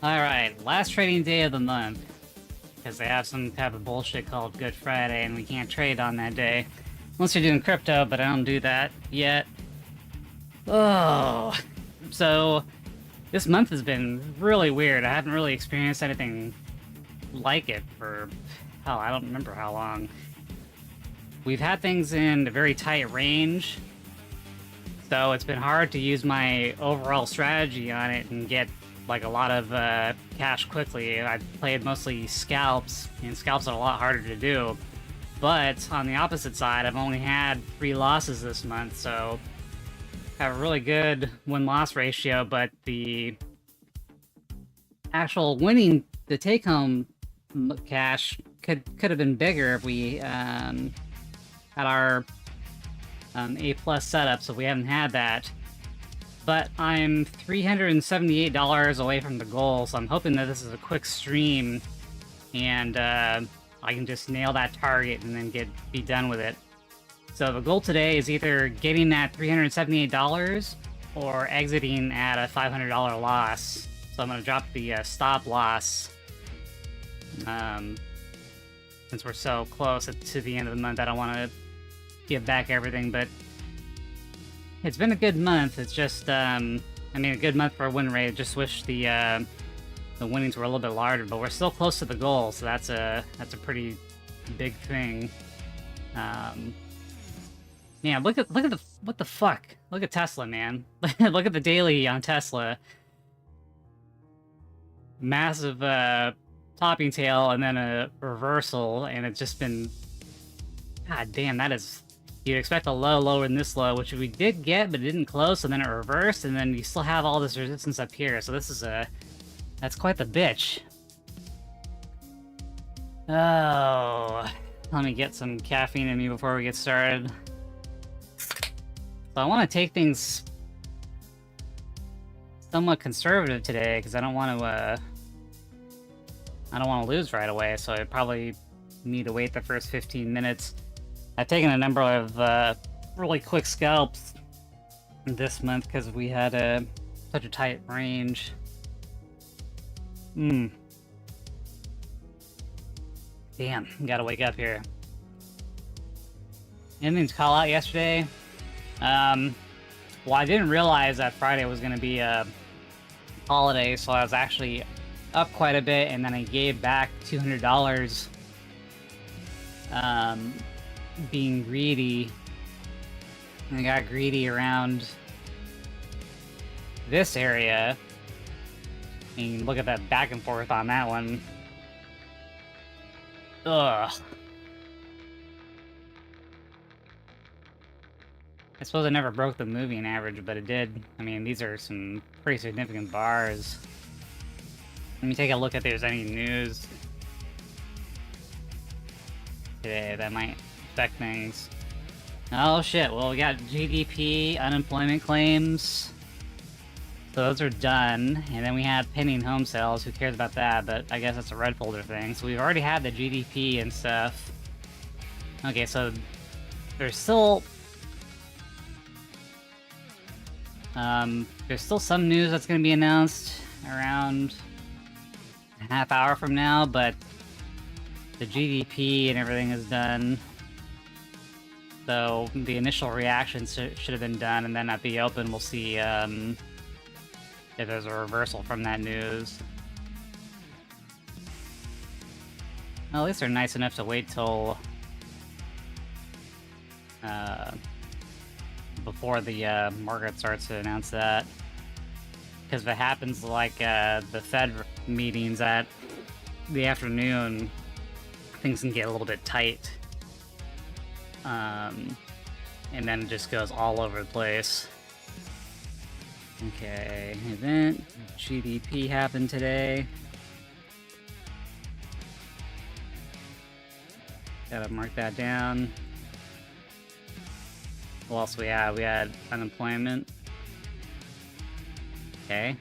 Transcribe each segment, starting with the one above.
Alright, last trading day of the month. Because they have some type of bullshit called Good Friday, and we can't trade on that day. Unless you're doing crypto, but I don't do that yet. Oh. So, this month has been really weird. I haven't really experienced anything like it for, hell, I don't remember how long. We've had things in a very tight range, so it's been hard to use my overall strategy on it and get like a lot of cash quickly. I played mostly scalps, and scalps are a lot harder to do. But on the opposite side, I've only had 3 losses this month, so I have a really good win-loss ratio, but the actual winning, the take-home cash could have been bigger if we had our A+ setup, so we haven't had that. But I'm $378 away from the goal, so I'm hoping that this is a quick stream and I can just nail that target and then be done with it. So the goal today is either getting that $378 or exiting at a $500 loss. So I'm going to drop the stop loss. Since we're so close to the end of the month, I don't want to give back everything, but it's been a good month. It's just, I mean, a good month for a win rate. Just wish the winnings were a little bit larger, but we're still close to the goal, so that's a pretty big thing. Yeah, look at the what the fuck? Look at Tesla, man. Look at the daily on Tesla. Massive topping tail and then a reversal, and it's just been, god damn, that is. You'd expect a low lower than this low, which we did get, but it didn't close, so then it reversed, and then you still have all this resistance up here, so this is that's quite the bitch. Oh, let me get some caffeine in me before we get started. So I want to take things somewhat conservative today, because I don't want to lose right away, so I probably need to wait the first 15 minutes. I've taken a number of really quick scalps this month because we had such a tight range. Damn, gotta wake up here. Anything to call out yesterday? Well, I didn't realize that Friday was going to be a holiday, so I was actually up quite a bit, and then I gave back $200. Being greedy. And I got greedy around this area. And you can look at that back and forth on that one. Ugh. I suppose I never broke the moving average, but it did. I mean, these are some pretty significant bars. Let me take a look if there's any news today that might affect things. Oh shit, well we got GDP, unemployment claims. So those are done. And then we have pending home sales. Who cares about that? But I guess that's a red folder thing. So we've already had the GDP and stuff. Okay, so there's still some news that's going to be announced around a half hour from now, but the GDP and everything is done. So the initial reactions should have been done, and then at the open we'll see if there's a reversal from that news. Well, at least they're nice enough to wait till before the market starts to announce that. Because if it happens like the Fed meetings at the afternoon, things can get a little bit tight. And then it just goes all over the place. Okay, event, GDP happened today. Gotta mark that down. What else we had? We had unemployment. Okay.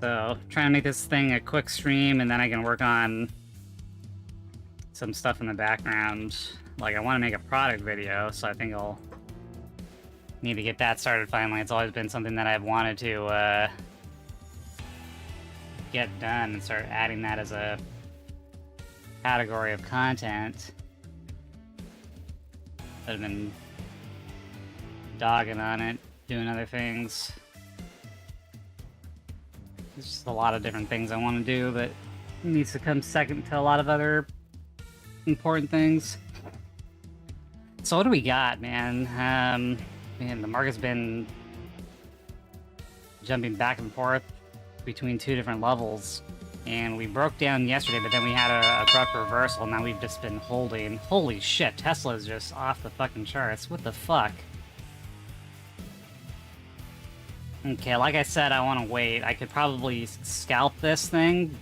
So, trying to make this thing a quick stream, and then I can work on some stuff in the background. Like, I want to make a product video, so I think I'll Need to get that started finally. It's always been something that I've wanted to get done and start adding that as a category of content. I've been dogging on it, doing other things. There's just a lot of different things I want to do, but it needs to come second to a lot of other important things. So what do we got, man? Man, the market's been jumping back and forth between two different levels, and we broke down yesterday, but then we had a abrupt reversal. Now we've just been holding. Holy shit, Tesla's just off the fucking charts. What the fuck? Okay, like I said, I want to wait. I could probably scalp this thing.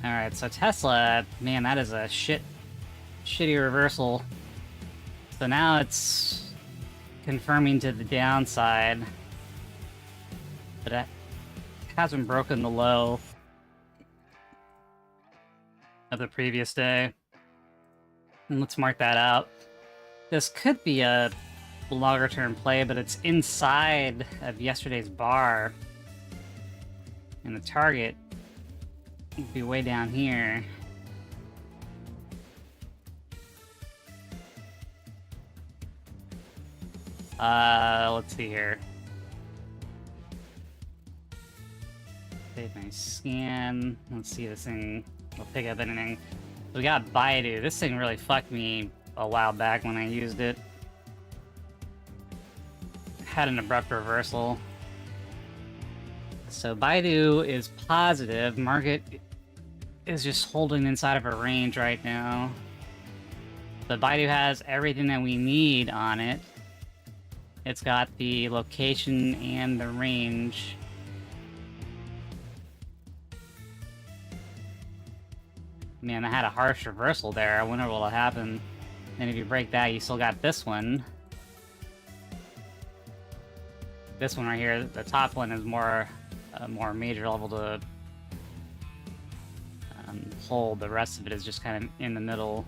Alright, so Tesla, man, that is a shitty reversal. So now it's confirming to the downside. But it hasn't broken the low of the previous day. And let's mark that out. This could be a longer term play, but it's inside of yesterday's bar. And the target would be way down here. Let's see here. Save my scan. Let's see if this thing will pick up anything. We got Baidu. This thing really fucked me a while back when I used it. Had an abrupt reversal. So Baidu is positive. Market is just holding inside of a range right now. But Baidu has everything that we need on it. It's got the location and the range. Man, I had a harsh reversal there. I wonder what'll happen. And if you break that, you still got this one. This one right here, the top one is more a more major level to hold. The rest of it is just kind of in the middle.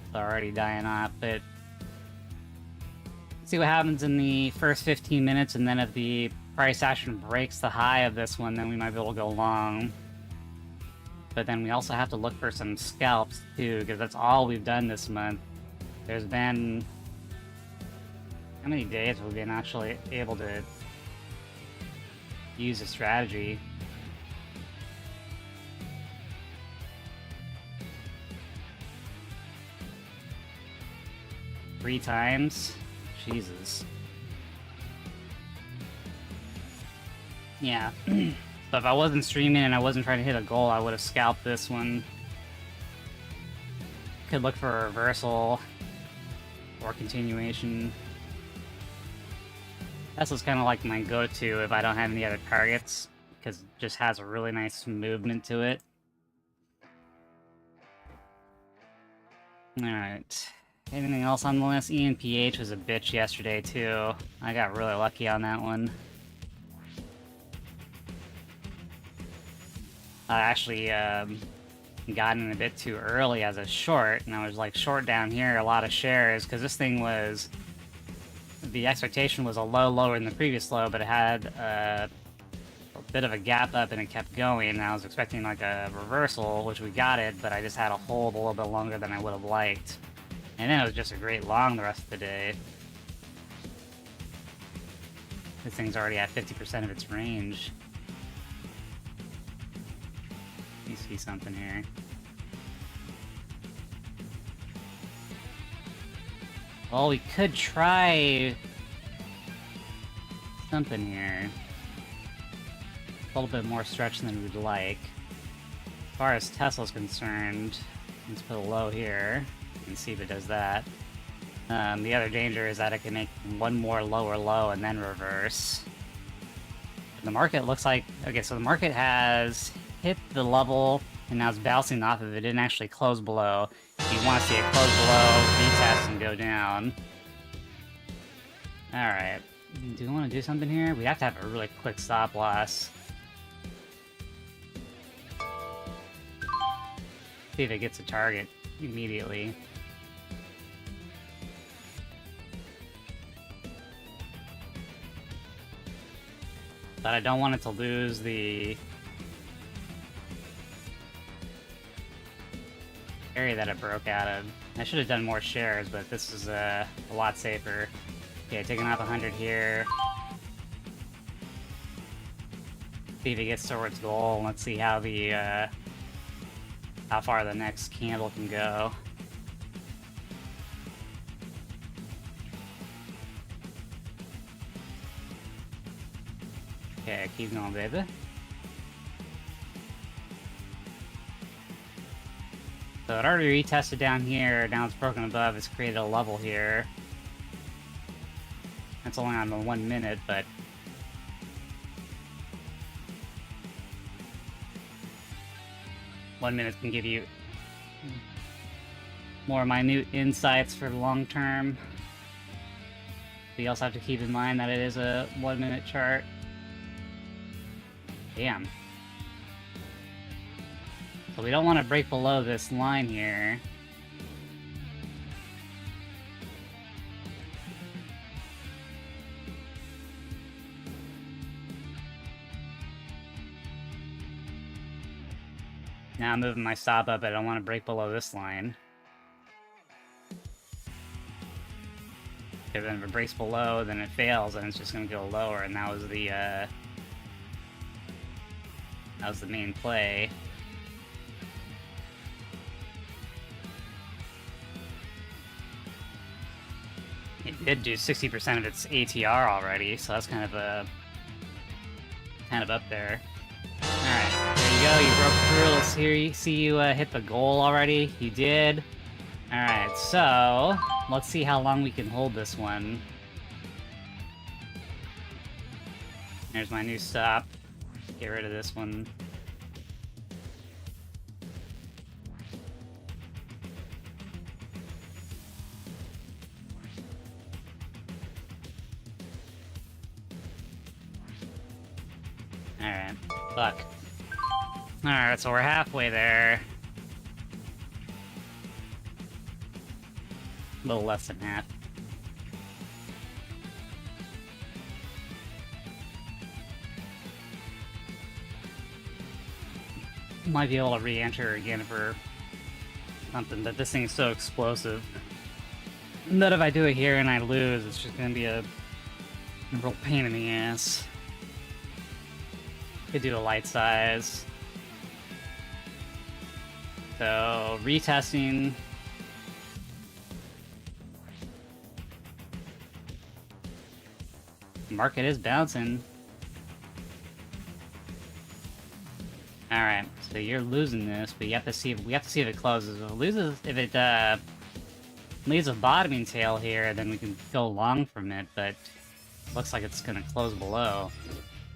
It's already dying off, but see what happens in the first 15 minutes, and then if the price action breaks the high of this one, then we might be able to go long. But then we also have to look for some scalps too, because that's all we've done this month. There's been... how many days have we been actually able to use a strategy? Three times? Jesus. Yeah. So if I wasn't streaming and I wasn't trying to hit a goal, I would have scalped this one. Could look for a reversal or continuation. Tesla's kind of like my go-to if I don't have any other targets, because it just has a really nice movement to it. Alright. Anything else on the list? ENPH was a bitch yesterday, too. I got really lucky on that one. I actually got in a bit too early as a short, and I was like short down here a lot of shares, because this thing was... the expectation was a low lower than the previous low, but it had a bit of a gap up and it kept going, and I was expecting like a reversal, which we got it, but I just had to hold a little bit longer than I would have liked. And then it was just a great long the rest of the day. This thing's already at 50% of its range. Let me see something here. Well, we could try something here. A little bit more stretch than we'd like. As far as Tesla's concerned, let's put a low here and see if it does that. The other danger is that it can make one more lower low and then reverse. The market looks like... okay, so the market has hit the level and now it's bouncing off of it. It didn't actually close below. You want to see it close below, retest, and go down. Alright. Do we want to do something here? We have to have a really quick stop loss. See if it gets a target immediately. But I don't want it to lose the area that it broke out of. I should have done more shares, but this is a lot safer. Okay, taking off 100 here. See if he gets towards goal. Let's see how the how far the next candle can go. Okay, keep going, baby. So it already retested down here, now it's broken above, it's created a level here. That's only on the 1 minute, but... One minute can give you more minute insights for the long term. But you also have to keep in mind that it is a 1 minute chart. Damn. So we don't want to break below this line here. Now I'm moving my stop up, but I don't want to break below this line. Because then if it breaks below, then it fails, and it's just going to go lower, and that was the main play. It did do 60% of its ATR already, so that's kind of up there. Alright, there you go, you broke through. Let's see you hit the goal already. You did. Alright, so let's see how long we can hold this one. There's my new stop. Get rid of this one. Alright, fuck. Alright, so we're halfway there. A little less than half. Might be able to re-enter again for something, but this thing's so explosive that if I do it here and I lose, it's just gonna be a real pain in the ass. Could do a light size. So, retesting. Market is bouncing. Alright, so you're losing this, but you have to see if we have to see if it closes. If it loses, if it leaves a bottoming tail here, then we can go long from it, but looks like it's gonna close below.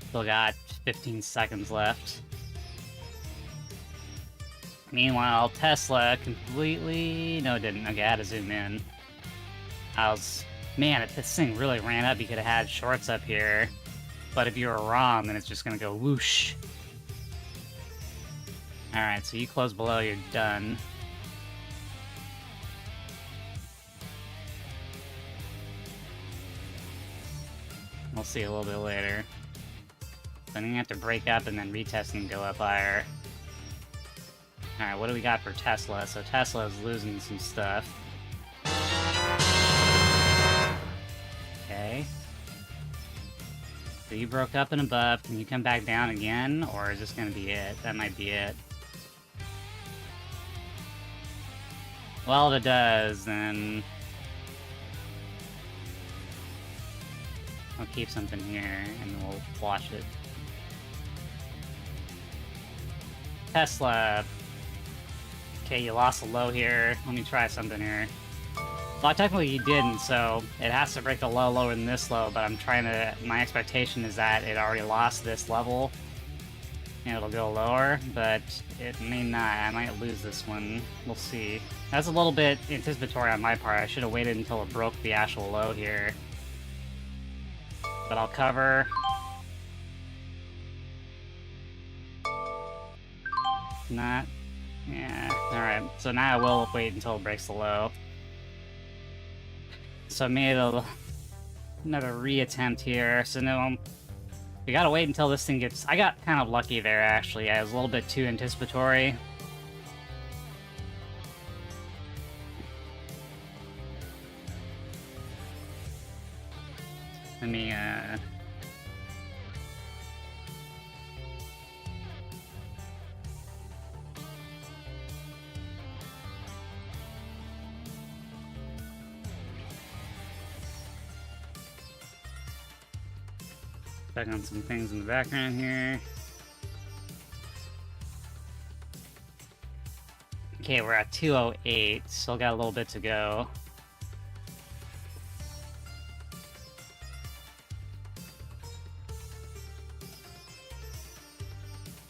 Still got 15 seconds left. Meanwhile, Tesla completely... No, it didn't. Okay, I had to zoom in. Man, if this thing really ran up, you could have had shorts up here. But if you were wrong, then it's just gonna go whoosh. Alright, so you close below, you're done. We'll see a little bit later. So I'm gonna have to break up and then retest and go up higher. Alright, what do we got for Tesla? So Tesla is losing some stuff. Okay. So you broke up and above. Can you come back down again? Or is this gonna be it? That might be it. Well, if it does, then... I'll keep something here, and we'll watch it. Tesla. Okay, you lost a low here. Let me try something here. Well, technically you didn't, so it has to break the low lower than this low, but I'm trying to... My expectation is that it already lost this level, and it'll go lower, but it may not. I might lose this one. We'll see. That's a little bit anticipatory on my part. I should have waited until it broke the actual low here. But I'll cover. Not. Yeah, alright. So now I will wait until it breaks the low. So I made another reattempt here. So now we gotta wait until this thing gets... I got kind of lucky there, actually. I was a little bit too anticipatory. Let me, check on some things in the background here. Okay, we're at 208. Still got a little bit to go.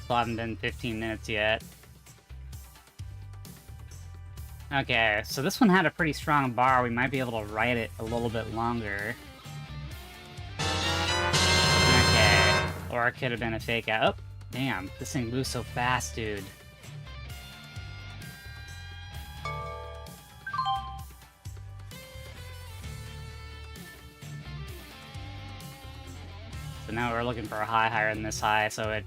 Still haven't been 15 minutes yet. Okay, so this one had a pretty strong bar. We might be able to ride it a little bit longer. Okay, or it could have been a fake out. Oh, damn, this thing moves so fast, dude. So now we're looking for a high higher than this high, so it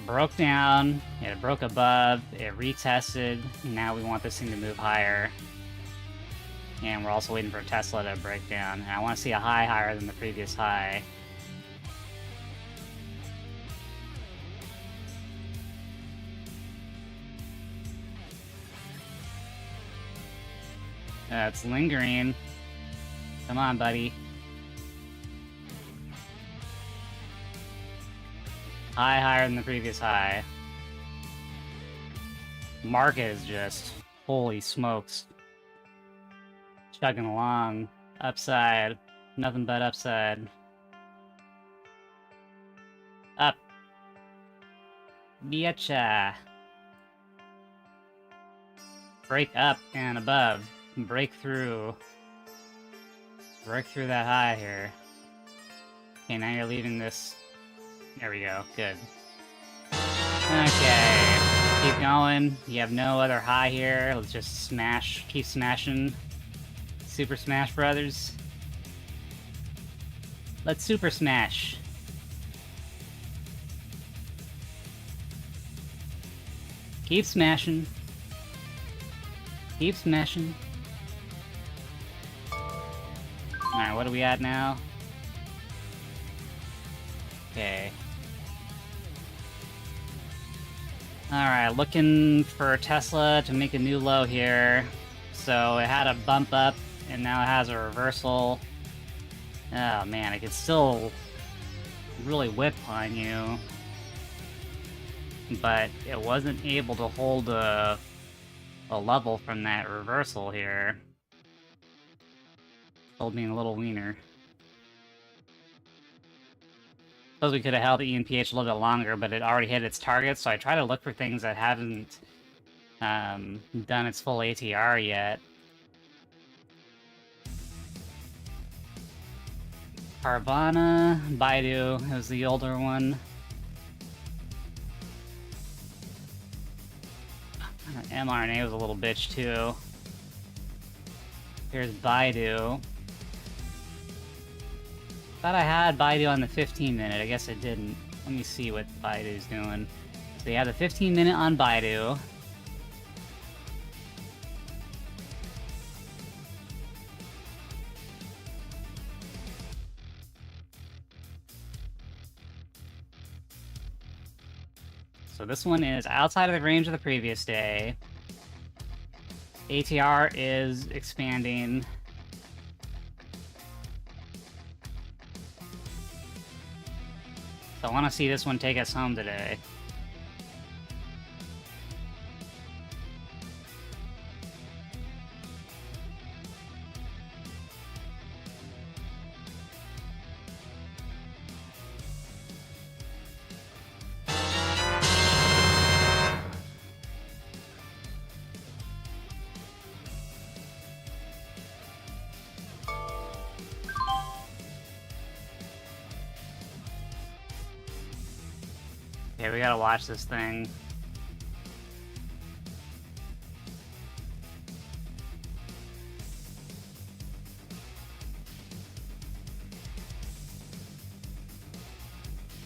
broke down, it broke above, it retested, now we want this thing to move higher. And we're also waiting for Tesla to break down, and I want to see a high higher than the previous high. It's lingering. Come on, buddy. High higher than the previous high. Market is just... holy smokes. Chugging along. Upside. Nothing but upside. Up. Booyah. Break up and above. Break through. Break through that high here. Okay, now you're leaving this... There we go. Good. Okay. Keep going. You have no other high here. Let's just smash. Keep smashing. Super Smash Brothers. Let's Super Smash. Keep smashing. Keep smashing. Alright, what are we at now? Okay. Alright, looking for Tesla to make a new low here. So it had a bump up, and now it has a reversal. Oh man, it could still really whip on you. But it wasn't able to hold a level from that reversal here. Still being a little wiener. Suppose we could have held the ENPH a little bit longer, but it already hit its target, so I try to look for things that haven't done its full ATR yet. Carvana, Baidu is the older one. mRNA was a little bitch too. Here's Baidu. Thought I had Baidu on the 15-minute. I guess I didn't. Let me see what Baidu's doing. So you have the 15-minute on Baidu. So this one is outside of the range of the previous day. ATR is expanding. So I want to see this one take us home today. Okay, we gotta watch this thing.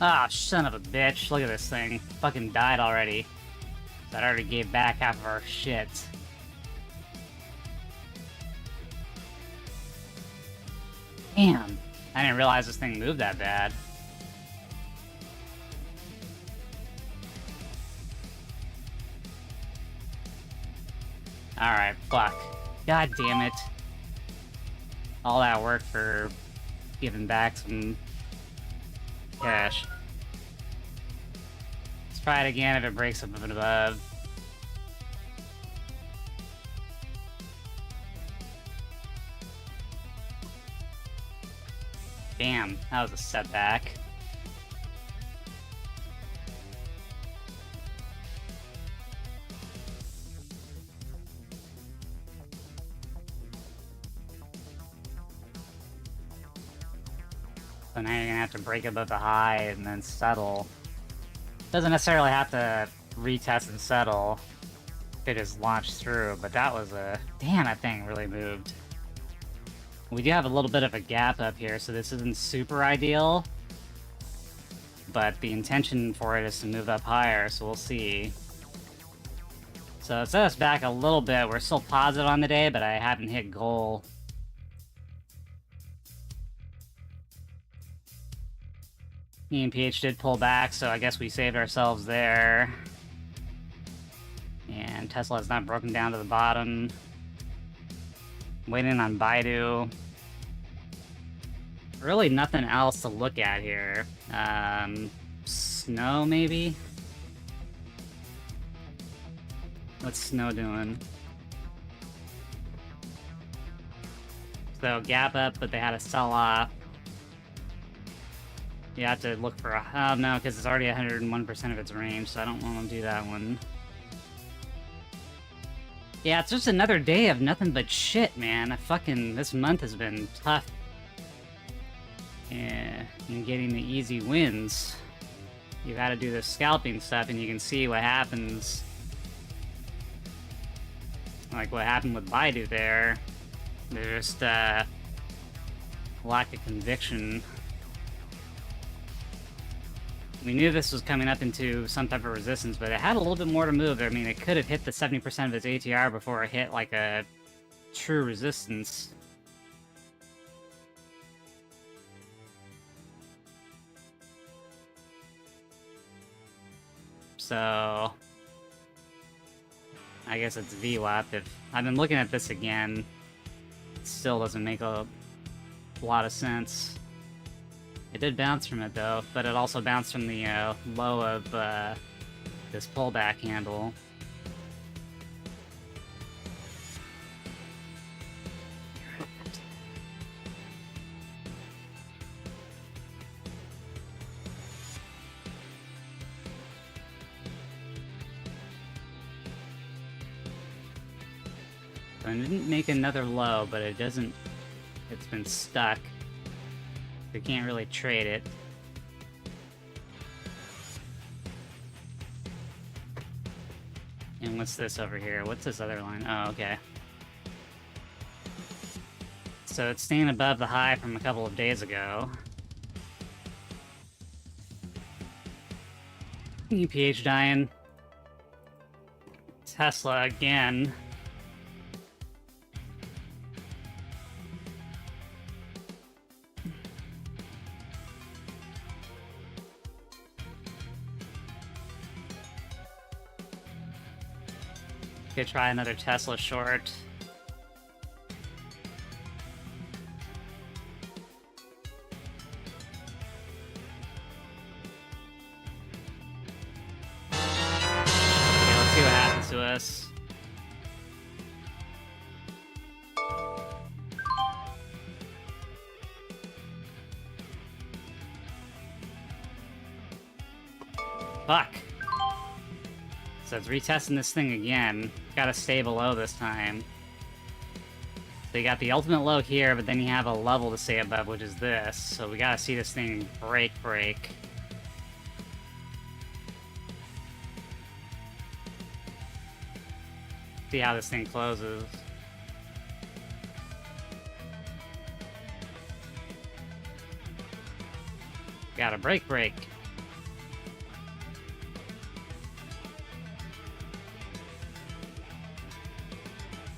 Ah, son of a bitch. Look at this thing. Fucking died already. That already gave back half of our shit. Damn. I didn't realize this thing moved that bad. Alright, fuck. God damn it. All that work for giving back some cash. Let's try it again if it breaks up and above. Damn, that was a setback. So now you're gonna have to break above the high and then settle. Doesn't necessarily have to retest and settle if it is launched through, but that was a... Damn, that thing really moved. We do have a little bit of a gap up here, so this isn't super ideal. But the intention for it is to move up higher, so we'll see. So it set us back a little bit. We're still positive on the day, but I haven't hit goal. EMPH did pull back, so I guess we saved ourselves there. And Tesla has not broken down to the bottom. Waiting on Baidu. Really nothing else to look at here. Snow, maybe? What's Snow doing? So, gap up, but they had a sell-off. You have to look for a... Oh, no, because it's already 101% of its range, so I don't want to do that one. Yeah, it's just another day of nothing but shit, man. This month has been tough. Yeah, and getting the easy wins. You gotta do the scalping stuff, and you can see what happens. Like what happened with Baidu there. There's just, lack of conviction. We knew this was coming up into some type of resistance, but it had a little bit more to move. I mean, it could have hit the 70% of its ATR before it hit, like, a true resistance. So... I guess it's VWAP. I've been looking at this again. It still doesn't make a lot of sense. It did bounce from it, though, but it also bounced from the low of this pullback handle. So it didn't make another low, but it doesn't... It's been stuck. We can't really trade it. And what's this over here? What's this other line? Oh, okay. So it's staying above the high from a couple of days ago. EPH dying. Tesla again. Could try another Tesla short. Okay, let's see what happens to us. Fuck. So it's retesting this thing again. Gotta stay below this time. So you got the ultimate low here, but then you have a level to stay above, which is this. So we gotta see this thing break. See how this thing closes. Got a break.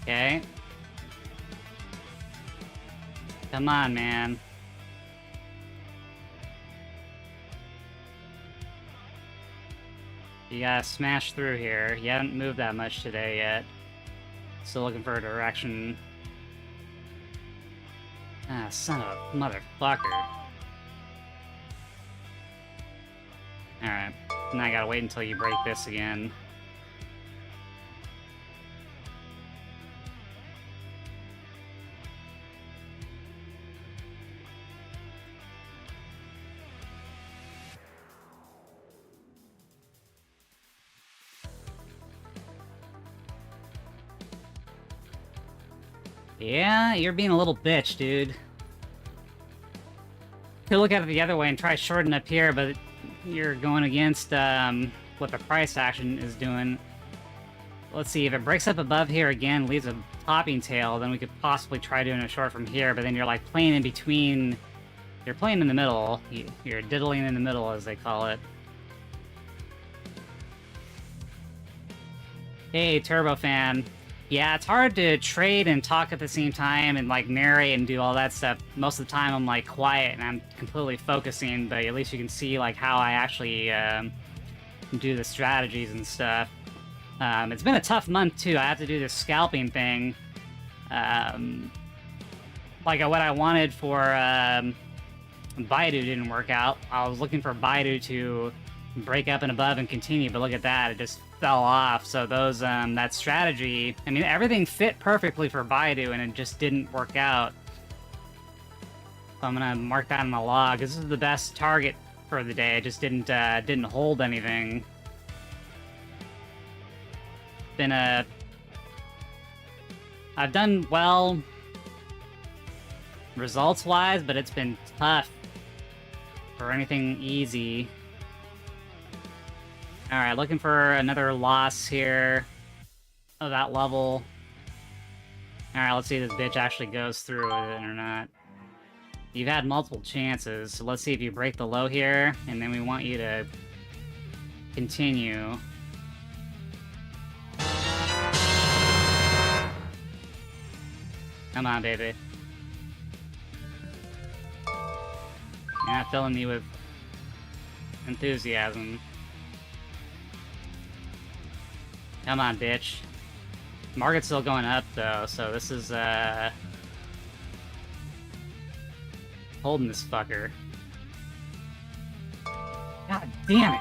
Okay. Come on, man. You gotta smash through here. You haven't moved that much today yet. Still looking for a direction. Ah, son of a motherfucker. Alright. Now I gotta wait until you break this again. Yeah, you're being a little bitch, dude. Could look at it the other way and try shorting up here, but you're going against what the price action is doing. Let's see, if it breaks up above here again, leaves a topping tail, then we could possibly try doing a short from here, but then you're like playing in between. You're playing in the middle. You're diddling in the middle, as they call it. Hey, Turbo Fan. Yeah, it's hard to trade and talk at the same time and, like, narrate and do all that stuff. Most of the time I'm, like, quiet and I'm completely focusing, but at least you can see, like, how I actually do the strategies and stuff. It's been a tough month, too. I have to do this scalping thing. Like, what I wanted for Baidu didn't work out. I was looking for Baidu to break up and above and continue, but look at that. It just fell off. So those that strategy, I mean, everything fit perfectly for Baidu and it just didn't work out. So I'm gonna mark that in the log. This is the best target for the day. It just didn't hold anything. Been I've done well results wise, but it's been tough for anything easy. Alright, looking for another loss here of that level. Alright, let's see if this bitch actually goes through with it or not. You've had multiple chances, so let's see if you break the low here, and then we want you to continue. Come on, baby. You're not filling me with enthusiasm. Come on, bitch. Market's still going up, though, so this is, holding this fucker. God damn it!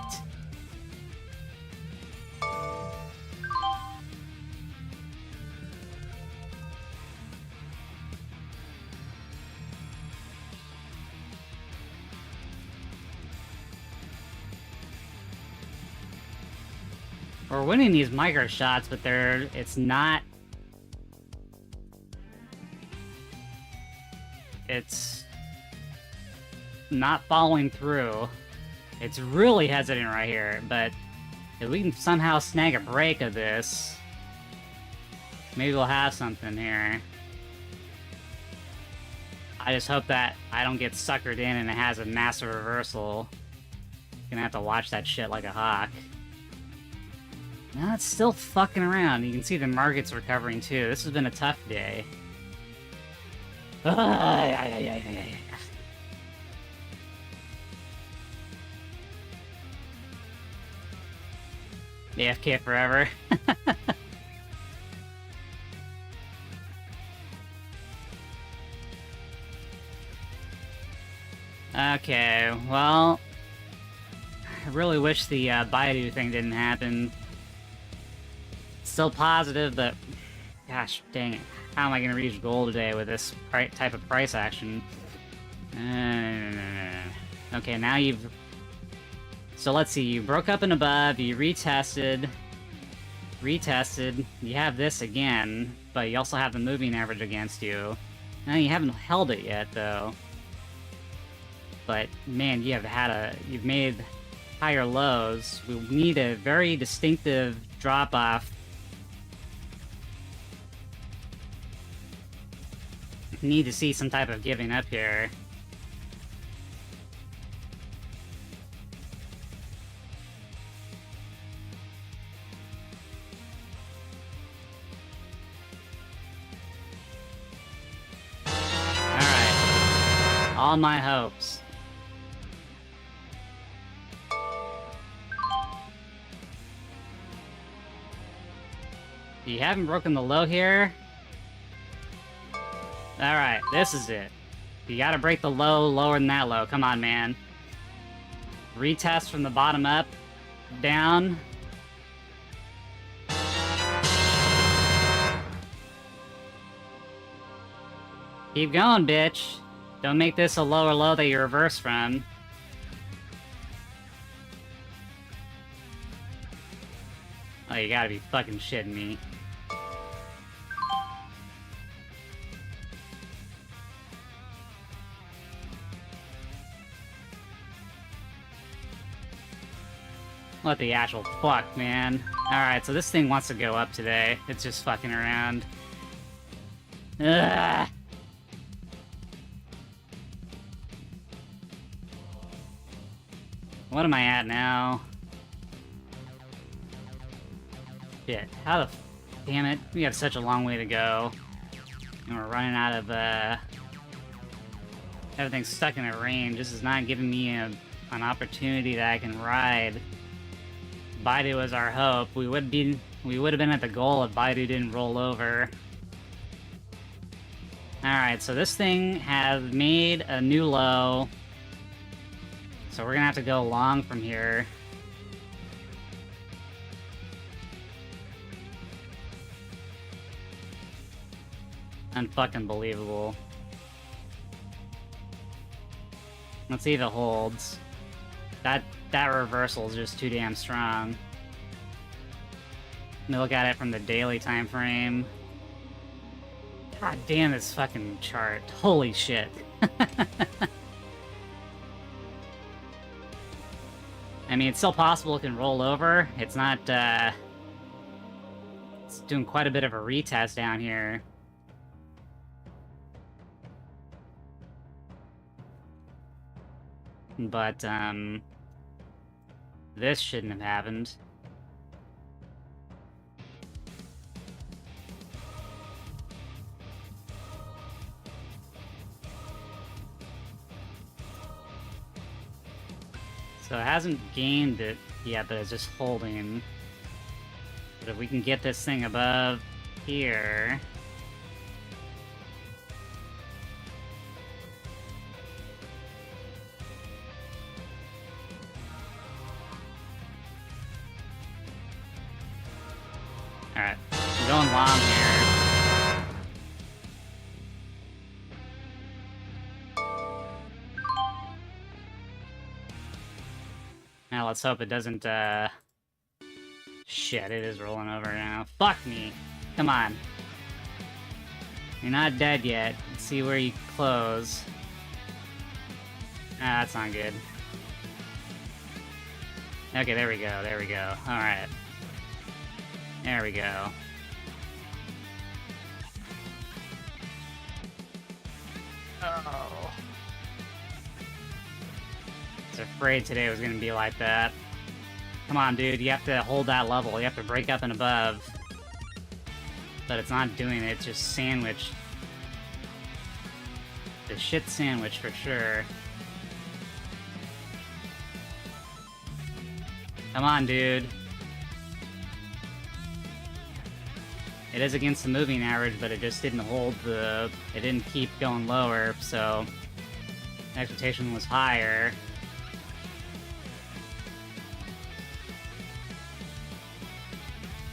We're winning these micro shots, but it's not following through. It's really hesitant right here, but if we can somehow snag a break of this, maybe we'll have something here. I just hope that I don't get suckered in and it has a massive reversal. Gonna have to watch that shit like a hawk. No, it's still fucking around. You can see the market's recovering too. This has been a tough day. AFK forever. Okay, well, I really wish the Baidu thing didn't happen. Still positive, but gosh dang it. How am I going to reach goal today with this type of price action? Okay, now you've... So let's see, you broke up and above, you retested, you have this again, but you also have the moving average against you. Now you haven't held it yet, though. But, man, you've made higher lows. We need a very distinctive drop-off need to see some type of giving up here. Alright. All my hopes. You haven't broken the low here? Alright, this is it. You gotta break the low lower than that low. Come on, man. Retest from the bottom up. Down. Keep going, bitch. Don't make this a lower low that you reverse from. Oh, you gotta be fucking shitting me. What the actual fuck, man. Alright, so this thing wants to go up today. It's just fucking around. Ugh. What am I at now? Shit, how the damn it. We have such a long way to go. And we're running out of, everything's stuck in a range. This is not giving me an opportunity that I can ride. Baidu was our hope. We would have been at the goal if Baidu didn't roll over. Alright, so this thing has made a new low. So we're gonna have to go long from here. Unfucking believable. Let's see if it holds. That reversal is just too damn strong. Let me look at it from the daily time frame. God damn this fucking chart. Holy shit. I mean, it's still possible it can roll over. It's not, it's doing quite a bit of a retest down here. But, this shouldn't have happened. So it hasn't gained it yet, but it's just holding. But if we can get this thing above here... Alright, I'm going long here. Now let's hope it doesn't, Shit, it is rolling over now. Fuck me! Come on. You're not dead yet. Let's see where you close. Ah, that's not good. Okay, there we go, there we go. Alright. There we go. Oh. I was afraid today was gonna be like that. Come on, dude, you have to hold that level. You have to break up and above. But it's not doing it, it's just sandwiched. The shit sandwich for sure. Come on, dude. It is against the moving average, but it just didn't hold the... It didn't keep going lower, so... The expectation was higher.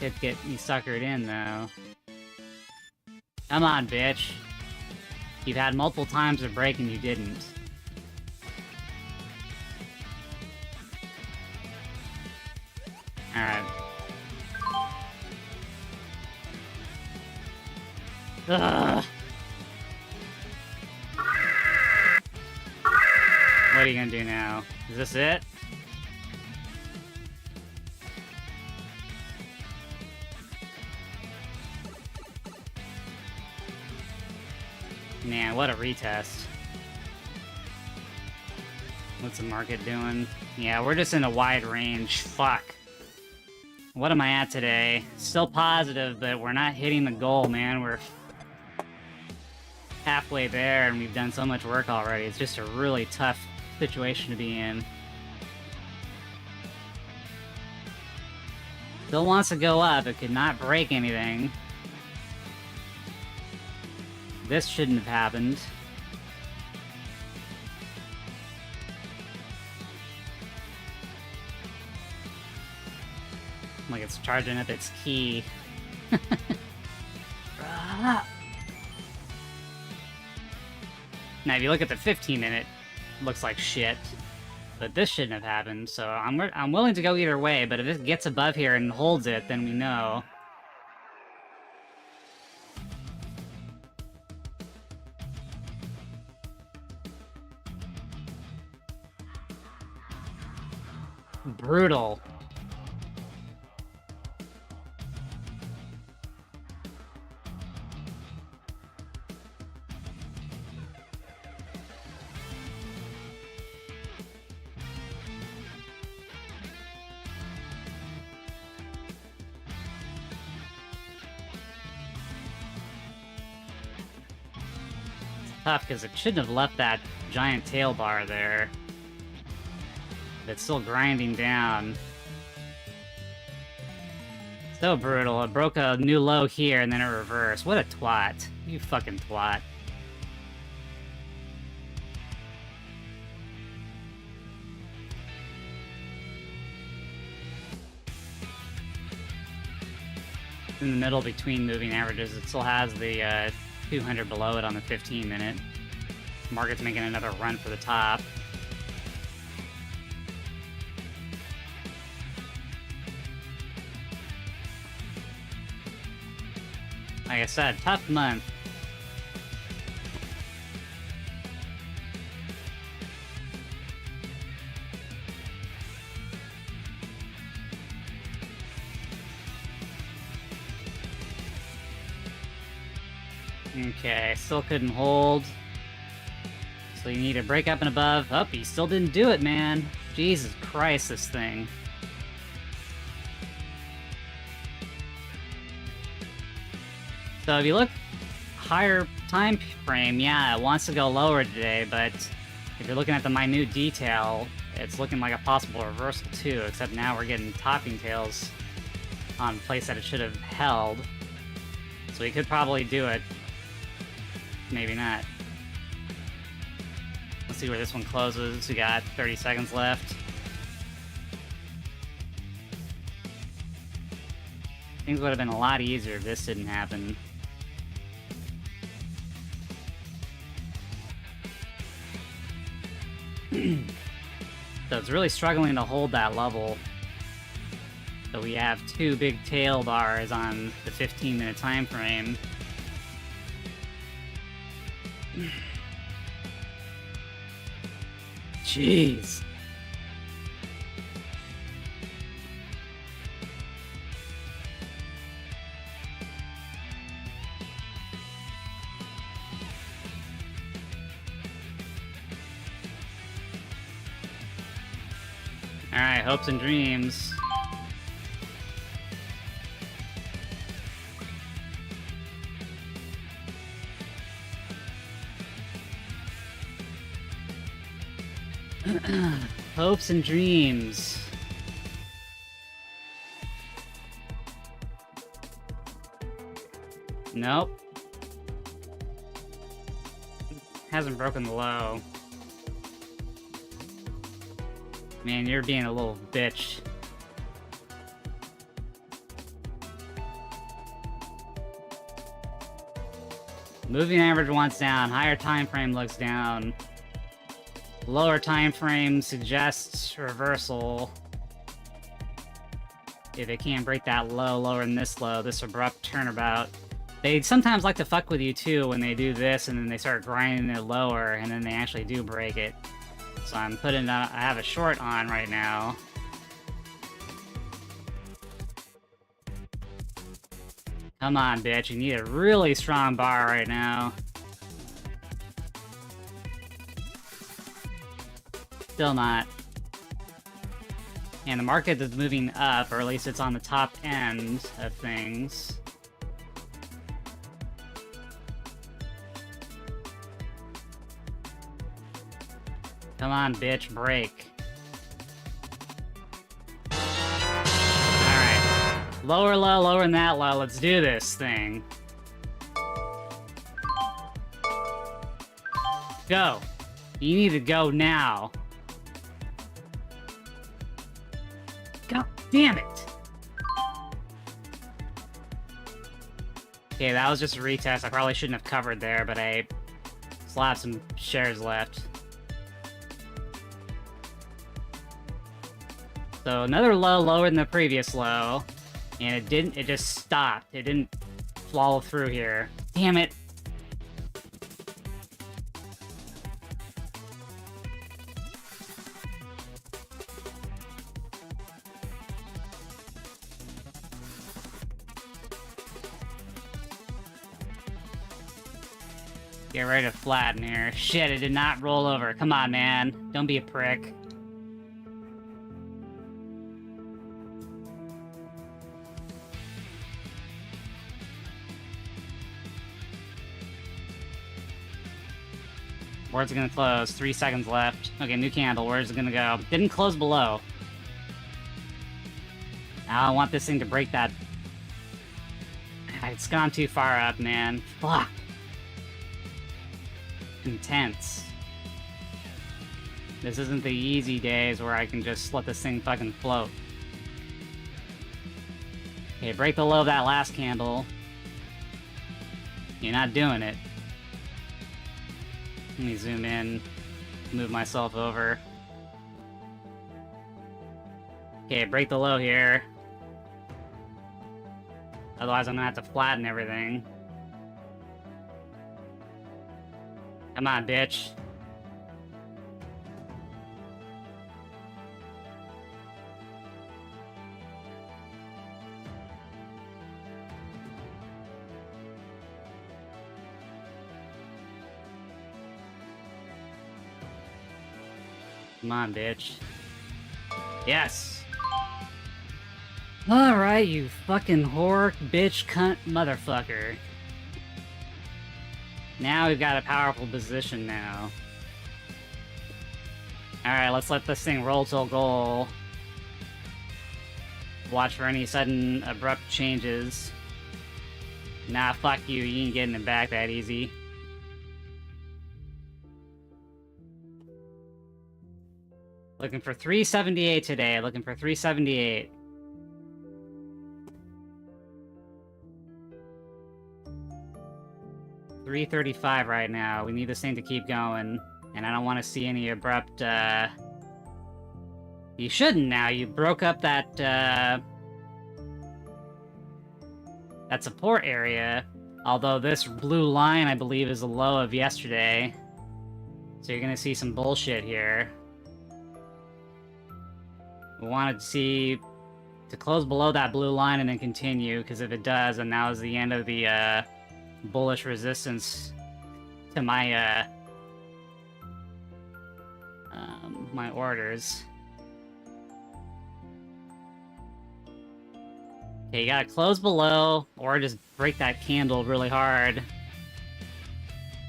Did get me suckered in, though. Come on, bitch. You've had multiple times to break and you didn't. Alright. Ugh. What are you gonna do now? Is this it? Man, what a retest. What's the market doing? Yeah, we're just in a wide range. Fuck. What am I at today? Still positive, but we're not hitting the goal, man. We're halfway there, and we've done so much work already. It's just a really tough situation to be in. Still wants to go up. It could not break anything. This shouldn't have happened. Like it's charging up its key. Now, if you look at the 15-minute, looks like shit. But this shouldn't have happened, so I'm willing to go either way, but if it gets above here and holds it, then we know. Brutal. Tough, because it shouldn't have left that giant tail bar there. But it's still grinding down. So brutal. It broke a new low here, and then it reversed. What a twat. You fucking twat. In the middle between moving averages, it still has the 200 below it on the 15-minute. Market's making another run for the top. Like I said, tough month. Okay, still couldn't hold. So you need to break up and above. Oh, he still didn't do it, man. Jesus Christ, this thing. So if you look higher time frame, yeah, it wants to go lower today, but if you're looking at the minute detail, it's looking like a possible reversal too, except now we're getting topping tails on a place that it should have held. So we could probably do it. Maybe not. Let's see where this one closes. We got 30 seconds left. Things would have been a lot easier if this didn't happen. So it's really struggling to hold that level. So we have two big tail bars on the 15-minute time frame. Jeez. Alright, hopes and dreams. Hopes and dreams. Nope. Hasn't broken the low. Man, you're being a little bitch. Moving average wants down, higher time frame looks down. Lower time frame suggests reversal. If they can't break that low lower than this low, this abrupt turnabout. They sometimes like to fuck with you too when they do this and then they start grinding it lower and then they actually do break it. So I'm putting, I have a short on right now. Come on, bitch, you need a really strong bar right now. still not. And the market is moving up, or at least it's on the top end of things. Come on, bitch, break. Alright. Lower low, lower than that low. Let's do this thing. Go. You need to go now. God damn it! Okay, that was just a retest. I probably shouldn't have covered there, but I still have some shares left. So another low, lower than the previous low, and it just stopped. It didn't follow through here. Damn it! Get ready to flatten here. Shit, it did not roll over. Come on, man. Don't be a prick. Where's it gonna close? 3 seconds left. Okay, new candle. Where's it gonna go? Didn't close below. Now I want this thing to break that. It's gone too far up, man. Fuck. Intense. This isn't the easy days where I can just let this thing fucking float. Okay, break the low of that last candle. You're not doing it. Let me zoom in, move myself over. Okay, break the low here. Otherwise I'm gonna have to flatten everything. Come on, bitch. Come on, bitch. Yes! Alright, you fucking whore, bitch, cunt, motherfucker. Now we've got a powerful position now. Alright, let's let this thing roll till goal. Watch for any sudden abrupt changes. Nah, fuck you, you ain't getting it back that easy. Looking for 378 today, looking for 378. $335 right now. We need this thing to keep going, and I don't want to see any abrupt, You shouldn't now. You broke up that, that support area. Although this blue line, I believe, is the low of yesterday. So you're gonna see some bullshit here. We wanted to see to close below that blue line and then continue, because if it does, then that was the end of the, bullish resistance to my my orders. Okay, you gotta close below or just break that candle really hard,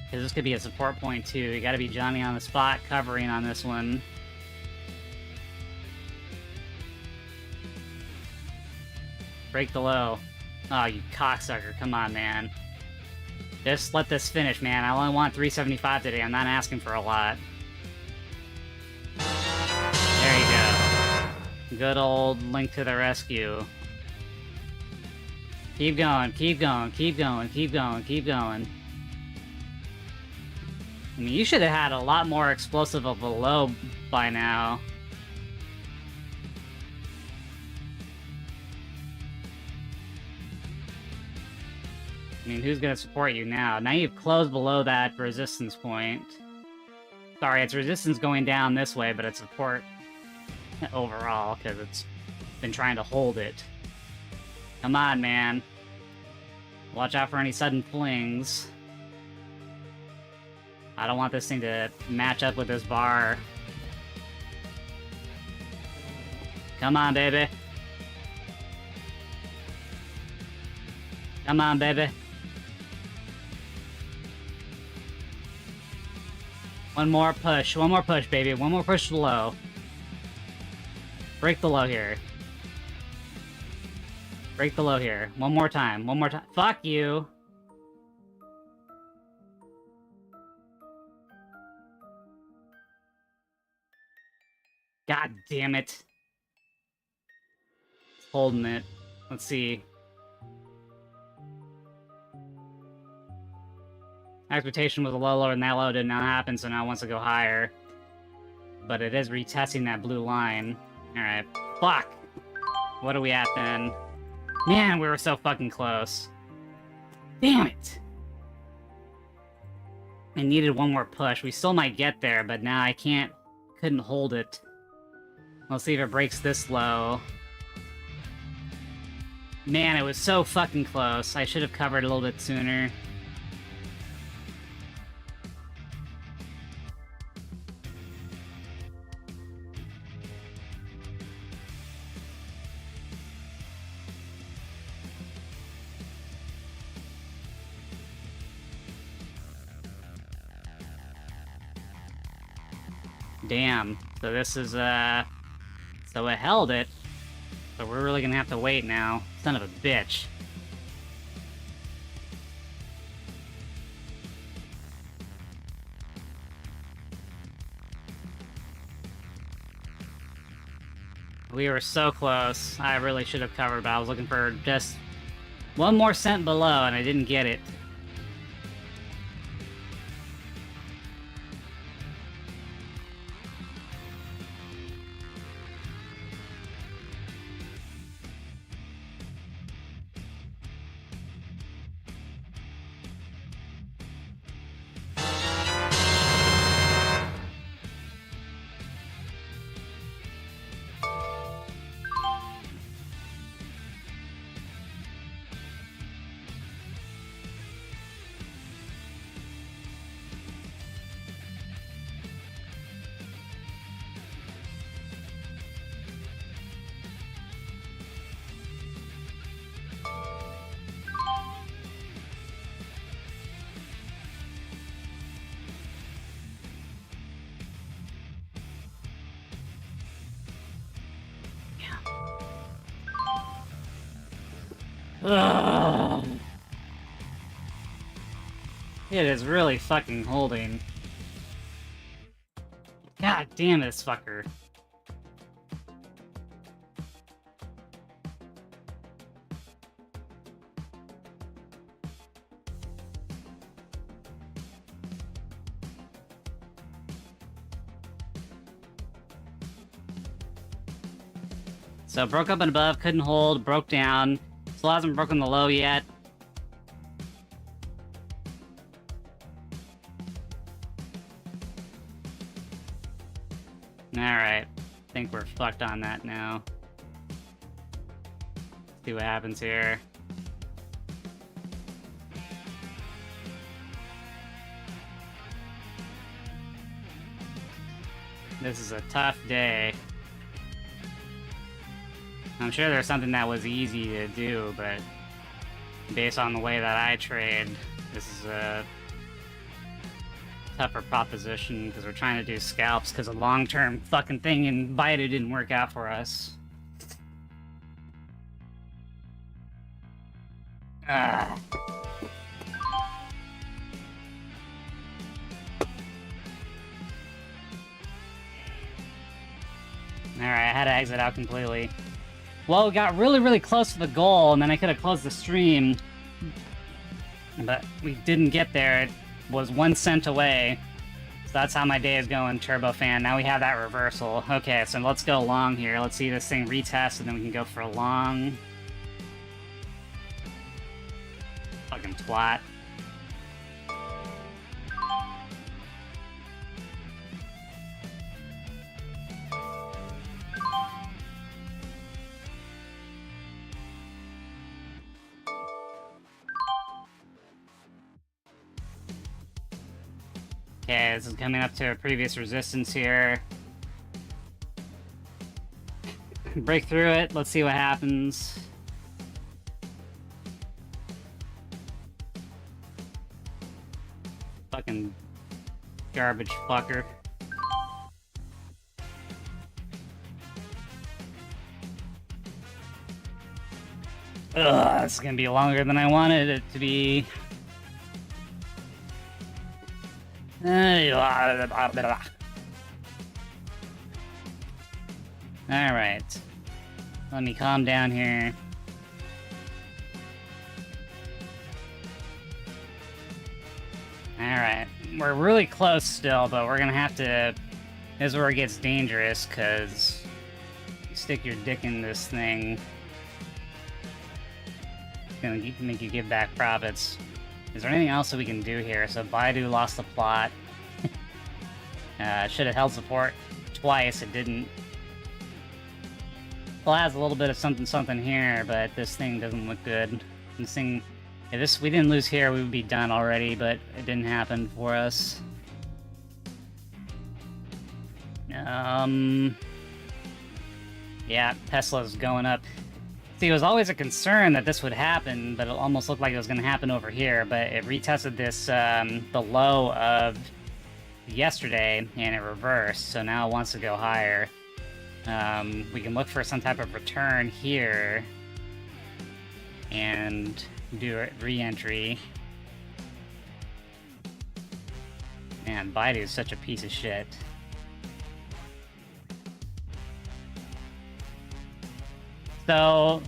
because this could be a support point too. You gotta be Johnny on the spot covering on this one. Break the low. Oh, you cocksucker, come on, man. Just let this finish, man. I only want 375 today. I'm not asking for a lot. There you go. Good old Link to the rescue. Keep going, keep going, keep going, keep going, keep going. I mean, you should have had a lot more explosive of a low by now. I mean, who's gonna support you now? Now you've closed below that resistance point. Sorry, it's resistance going down this way, but it's support overall, because it's been trying to hold it. Come on, man. Watch out for any sudden flings. I don't want this thing to match up with this bar. Come on, baby. Come on, baby. One more push, baby. One more push to the low. Break the low here. Break the low here. One more time. Fuck you. God damn it. Holding it. Let's see. Expectation was a little lower than that low did not happen, so now it wants to go higher. But it is retesting that blue line. Alright. Fuck! What are we at then? Man, we were so fucking close. Damn it! I needed one more push. We still might get there, but now I couldn't hold it. Let's see if it breaks this low. Man, it was so fucking close. I should have covered a little bit sooner. Damn. So this is, so it held it. So we're really gonna have to wait now. Son of a bitch. We were so close. I really should have covered, but I was looking for just one more cent below, and I didn't get it. Ugh. It is really fucking holding. God damn this fucker. So broke up and above, couldn't hold, broke down. Still hasn't broken the low yet. Alright. I think we're fucked on that now. See what happens here. This is a tough day. I'm sure there's something that was easy to do, but based on the way that I trade, this is a tougher proposition because we're trying to do scalps because a long-term fucking thing in Baidu didn't work out for us. Ugh. Alright, I had to exit out completely. Well, we got really, really close to the goal, and then I could have closed the stream. But we didn't get there. It was 1 cent away. So that's how my day is going, Turbofan. Now we have that reversal. Okay, so let's go long here. Let's see this thing retest, and then we can go for a long. Fucking twat. Okay, this is coming up to a previous resistance here. break through it. Let's see what happens. Fucking garbage fucker. Ugh, this is gonna be longer than I wanted it to be. Alright. Let me calm down here. Alright. We're really close still, but we're gonna have to... This is where it gets dangerous, because... You stick your dick in this thing... It's gonna make you give back profits. Is there anything else that we can do here? So Baidu lost the plot. Should have held support twice, it didn't. Well, it has a little bit of something here, but this thing doesn't look good. This thing... If we didn't lose here, we would be done already, but it didn't happen for us. Yeah, Tesla's going up. See, it was always a concern that this would happen, but it almost looked like it was going to happen over here, but it retested this, the low of yesterday, and it reversed, so now it wants to go higher. We can look for some type of return here, and do a re-entry. Man, Baidu is such a piece of shit. So,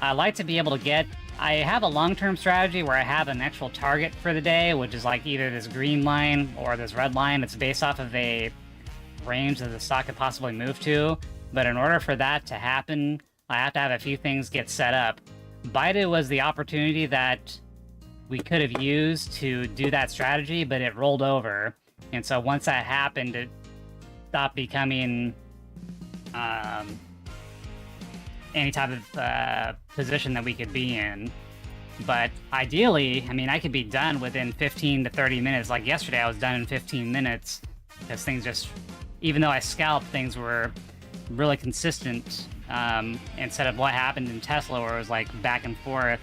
I like to be able to get... I have a long-term strategy where I have an actual target for the day, which is like either this green line or this red line. It's based off of a range that the stock could possibly move to. But in order for that to happen, I have to have a few things get set up. Baidu was the opportunity that we could have used to do that strategy, but it rolled over. And so once that happened, it stopped becoming any type of position that we could be in. But ideally, I mean, I could be done within 15 to 30 minutes. Like yesterday, I was done in 15 minutes because things just, even though I scalped, things were really consistent. Instead of what happened in Tesla where it was like back and forth.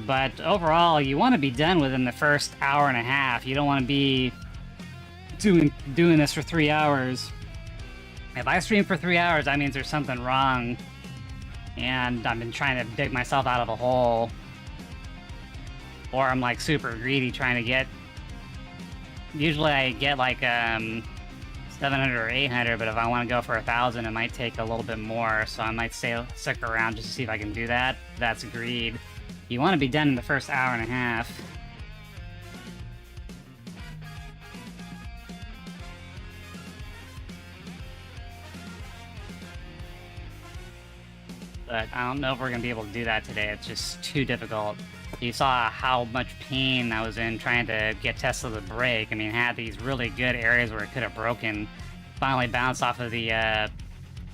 But overall, you want to be done within the first hour and a half. You don't want to be doing this for 3 hours. If I stream for 3 hours, that means there's something wrong. And I've been trying to dig myself out of a hole. Or I'm like super greedy trying to get... Usually I get like 700 or 800, but if I want to go for 1,000, it might take a little bit more, so I might stick around just to see if I can do that. That's greed. You want to be done in the first hour and a half. But I don't know if we're going to be able to do that today. It's just too difficult. You saw how much pain I was in trying to get Tesla to break. I mean, it had these really good areas where it could have broken. Finally bounced off of the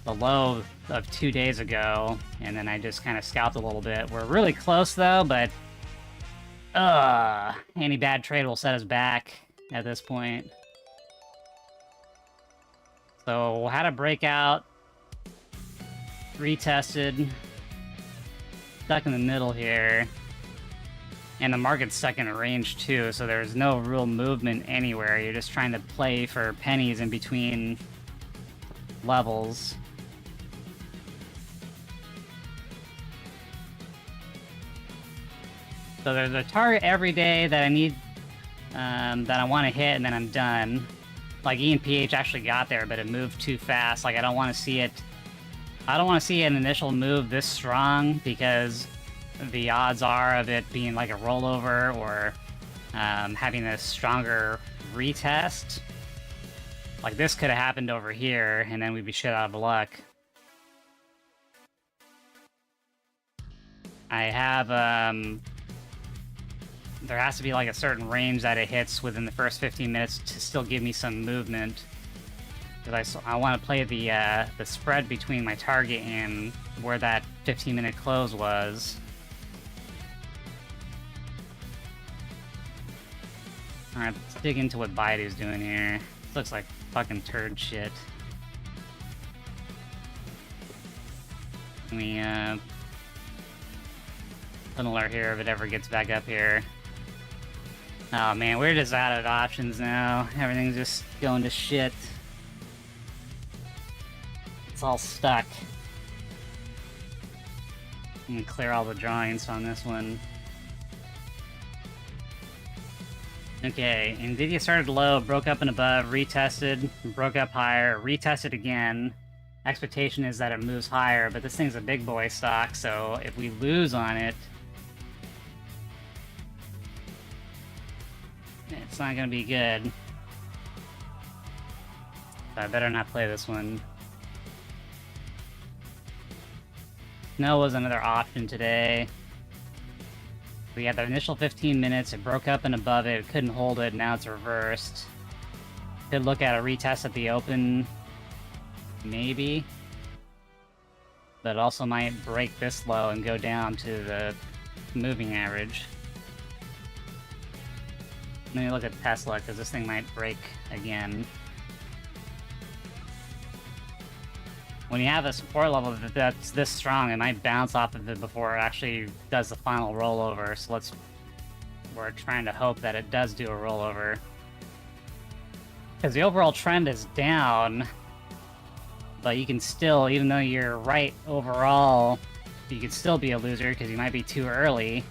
low of 2 days ago, and then I just kind of scalped a little bit. We're really close, though, but... any bad trade will set us back at this point. So, had a breakout. Retested. Stuck in the middle here. And the market's stuck in a range too, so there's no real movement anywhere. You're just trying to play for pennies in between levels. So there's a target every day that I need, that I want to hit, and then I'm done. Like ENPH actually got there, but it moved too fast. Like I don't want to see it. I don't want to see an initial move this strong because the odds are of it being like a rollover or having a stronger retest. Like this could have happened over here, and then we'd be shit out of luck. I have, there has to be like a certain range that it hits within the first 15 minutes to still give me some movement. Because I want to play the spread between my target and where that 15-minute close was. Alright, let's dig into what Baidu's doing here. This looks like fucking turd shit. Let me, put an alert here if it ever gets back up here. Oh man, we're just out of options now. Everything's just going to shit. It's all stuck. I'm gonna clear all the drawings on this one. Okay, NVIDIA started low, broke up and above, retested, broke up higher, retested again. Expectation is that it moves higher, but this thing's a big boy stock, so if we lose on it, it's not gonna be good. So I better not play this one. Snow was another option today. We had the initial 15 minutes, it broke up and above it, couldn't hold it, now it's reversed. Could look at a retest at the open, maybe. But it also might break this low and go down to the moving average. Let me look at Tesla, because this thing might break again. When you have a support level that's this strong, it might bounce off of it before it actually does the final rollover, so we're trying to hope that it does do a rollover. Because the overall trend is down, but you can still, even though you're right overall, you could still be a loser because you might be too early.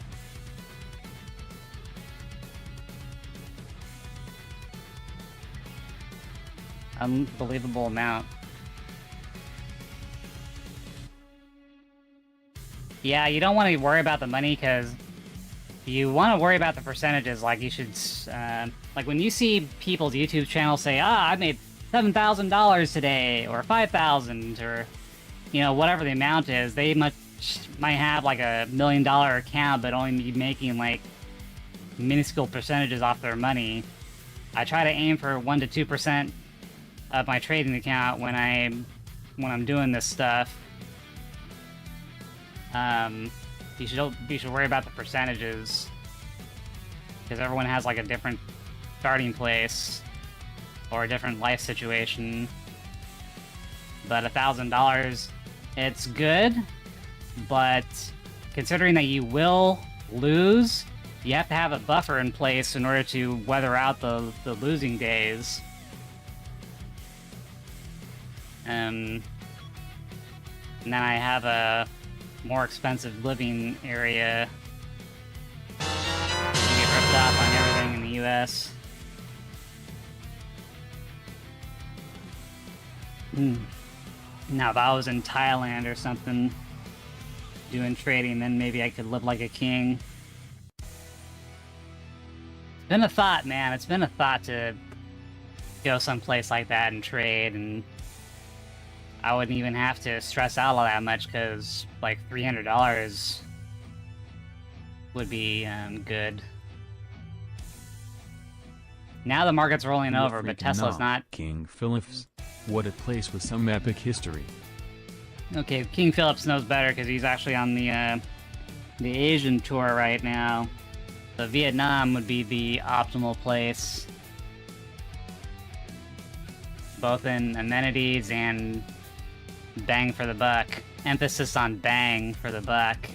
Unbelievable amount. Yeah, you don't want to worry about the money because you want to worry about the percentages. Like you should, like when you see people's YouTube channels say, I made $7,000 today, or 5,000, or, you know, whatever the amount is, they might have like $1 million account, but only be making like minuscule percentages off their money. I try to aim for 1 to 2% of my trading account when I'm doing this stuff. You should worry about the percentages, because everyone has like a different starting place or a different life situation. But $1,000, it's good, but considering that you will lose, you have to have a buffer in place in order to weather out the losing days. And then I have a more expensive living area. You get ripped off on everything in the US. Now, if I was in Thailand or something doing trading, then maybe I could live like a king. It's been a thought, man. It's been a thought to go someplace like that and trade, and I wouldn't even have to stress out all that much because, like, $300 would be good. Now the market's rolling over, but Tesla's not. King Phillips. What a place with some epic history. Okay, King Phillips knows better because he's actually on the Asian tour right now. So Vietnam would be the optimal place, both in amenities and bang for the buck. Emphasis on bang for the buck.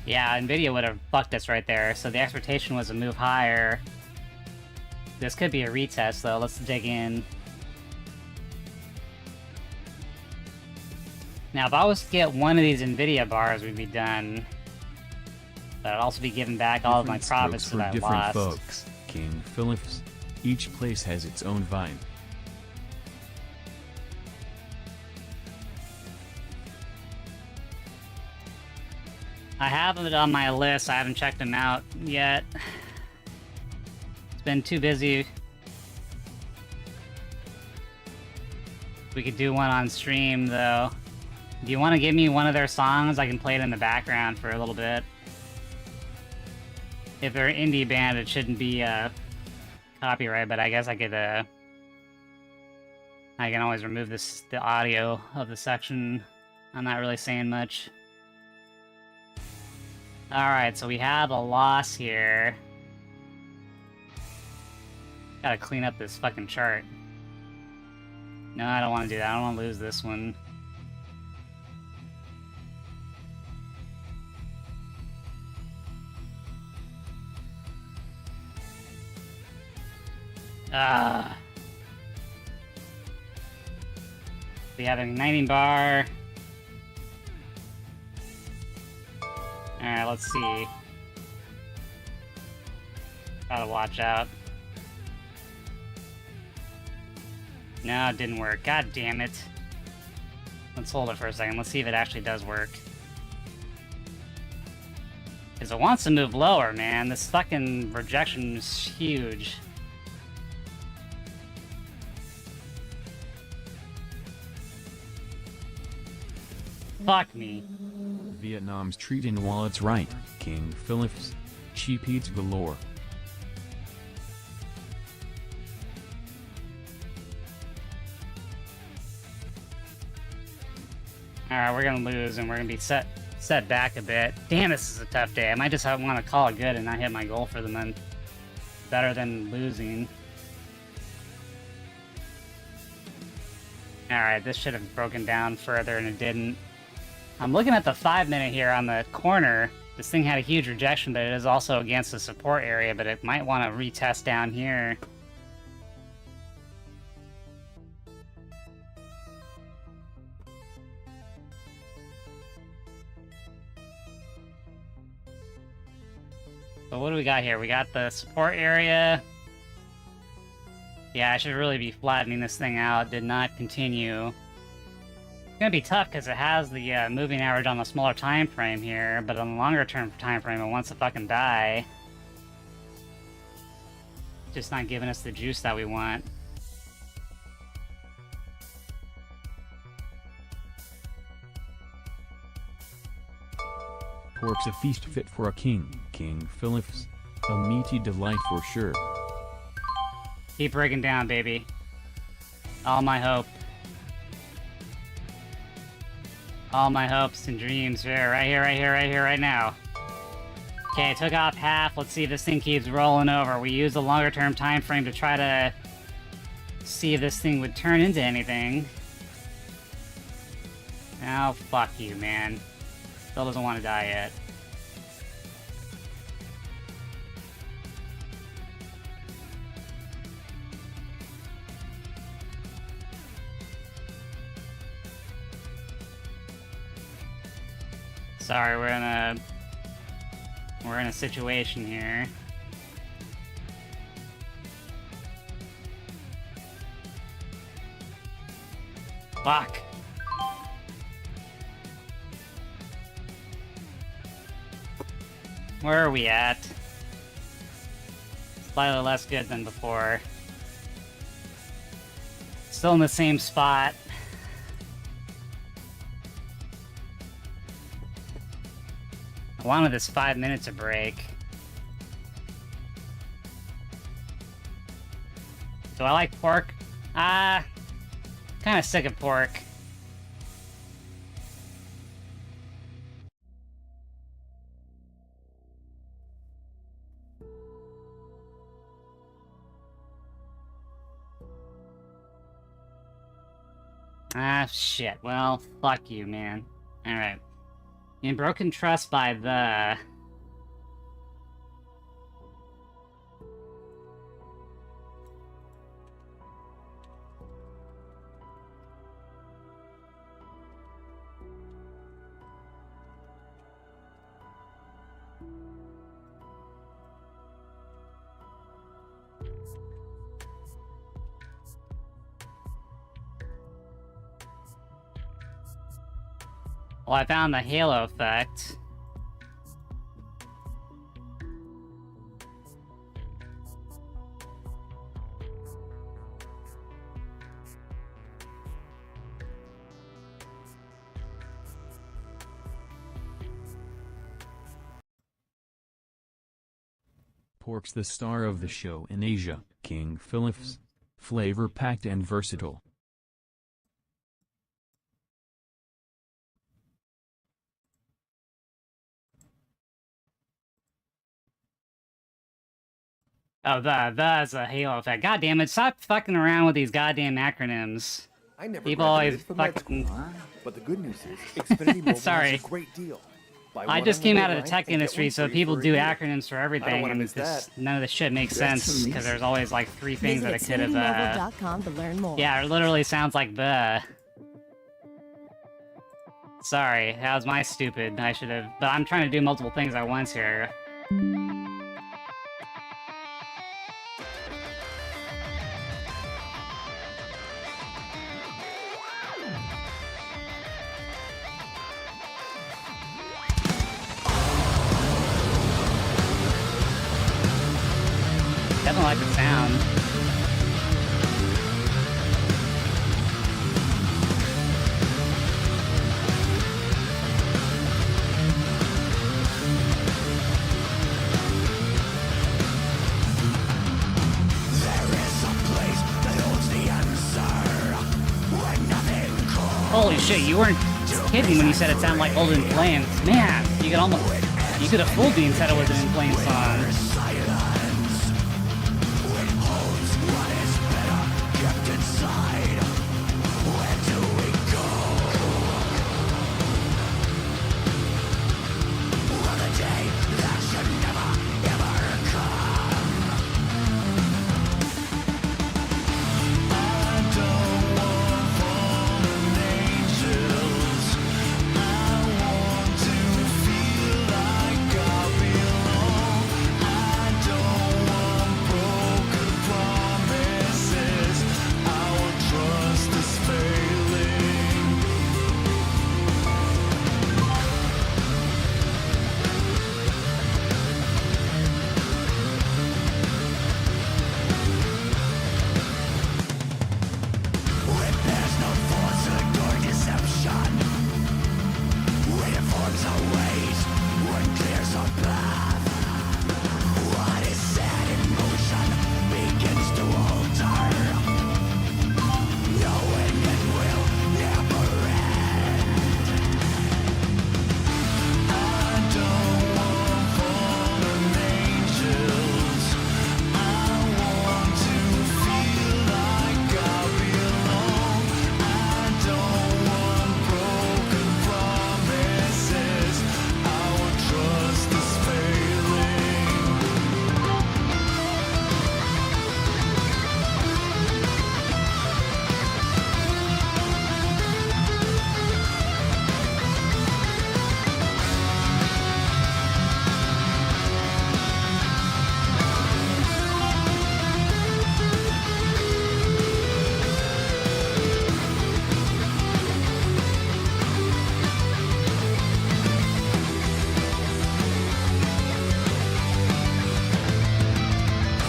Yeah, NVIDIA would have fucked us right there, so the expectation was a move higher. This could be a retest, though. Let's dig in. Now, if I was to get one of these NVIDIA bars, we'd be done. But I'd also be giving back all of my profits that I lost. Folks. King Phillips. Each place has its own vibe. I have it on my list. I haven't checked them out yet. It's been too busy. We could do one on stream, though. Do you want to give me one of their songs? I can play it in the background for a little bit. If they're an indie band, it shouldn't be copyright, but I guess I could, I can always remove the audio of the section. I'm not really saying much. Alright, so we have a loss here. Gotta clean up this fucking chart. No, I don't want to do that. I don't want to lose this one. Ah. We have a igniting bar. Alright, let's see. Gotta watch out. No, it didn't work. God damn it. Let's hold it for a second. Let's see if it actually does work. Because it wants to move lower, man. This fucking rejection is huge. Fuck me. Vietnam's treating while it's right, King Philip's. Cheap eats galore. Alright, we're gonna lose and we're gonna be set back a bit. Damn, this is a tough day. I might just want to call it good and not hit my goal for the month. Better than losing. Alright, this should have broken down further and it didn't. I'm looking at the 5-minute here on the corner. This thing had a huge rejection, but it is also against the support area, but it might want to retest down here. So what do we got here? We got the support area. Yeah, I should really be flattening this thing out. Did not continue. It's gonna be tough because it has the moving average on the smaller time frame here, but on the longer term time frame, it wants to fucking die. Just not giving us the juice that we want. Pork's a feast fit for a king, King Philip's. A meaty delight for sure. Keep breaking down, baby. All my hope. All my hopes and dreams here, right here, right here, right here, right now. Okay, took off half. Let's see if this thing keeps rolling over. We used a longer term time frame to try to see if this thing would turn into anything. Oh, fuck you, man. Still doesn't want to die yet. Sorry, we're in a situation here. Fuck. Where are we at? Slightly less good than before. Still in the same spot. I wanted this 5 minutes to break. Do I like pork? Kinda sick of pork. Ah, shit. Well, fuck you, man. Alright. In broken trust by the... Well, I found the halo effect. Pork's the star of the show in Asia, King Philip's. Flavor-packed and versatile. Oh, that's a Halo effect. God damn it, stop fucking around with these goddamn acronyms. I never People always graduated from med fucking... school, but the good news is Xfinity Mobile has a Sorry. great deal. Buy I one just came out unlimited of the line tech and get industry, one so free people for a do year. acronyms for everything, wanna and miss this, that. none of this shit makes That's sense, because there's always like three things that it Visit could have, xfinitymobile.com to learn more. yeah, it literally sounds like the... Sorry, that was my stupid. I should have... But I'm trying to do multiple things at once here. Definitely like the sound. Holy shit, you weren't kidding when you said it sounded like Old In Flames. Man, you could have fooled me and said it was an In Flames song.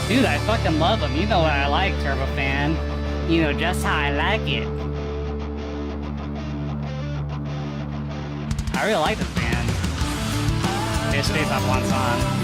Dude, I fucking love him. You know what I like, Turbofan. You know just how I like it. I really like this band. Just based off one song.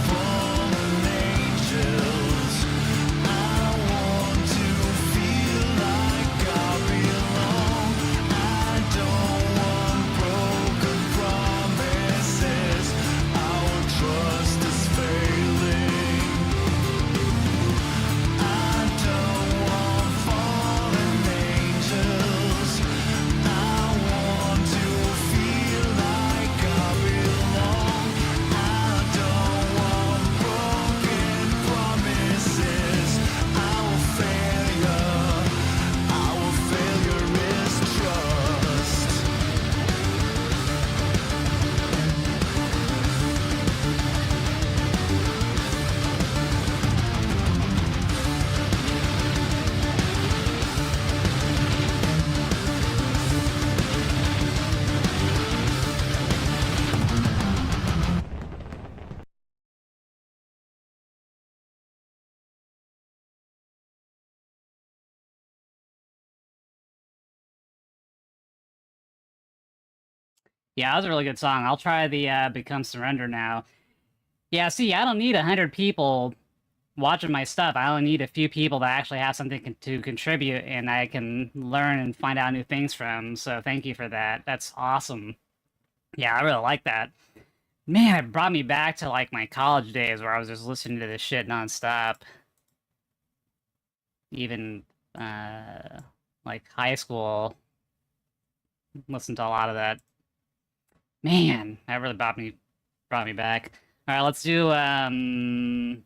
Yeah, that was a really good song. I'll try the Become Surrender now. Yeah, see, I don't need 100 people watching my stuff. I only need a few people that actually have something to contribute and I can learn and find out new things from. So thank you for that. That's awesome. Yeah, I really like that. Man, it brought me back to like my college days where I was just listening to this shit nonstop. even like high school. Listened to a lot of that. Man, that really brought me back. All right, let's do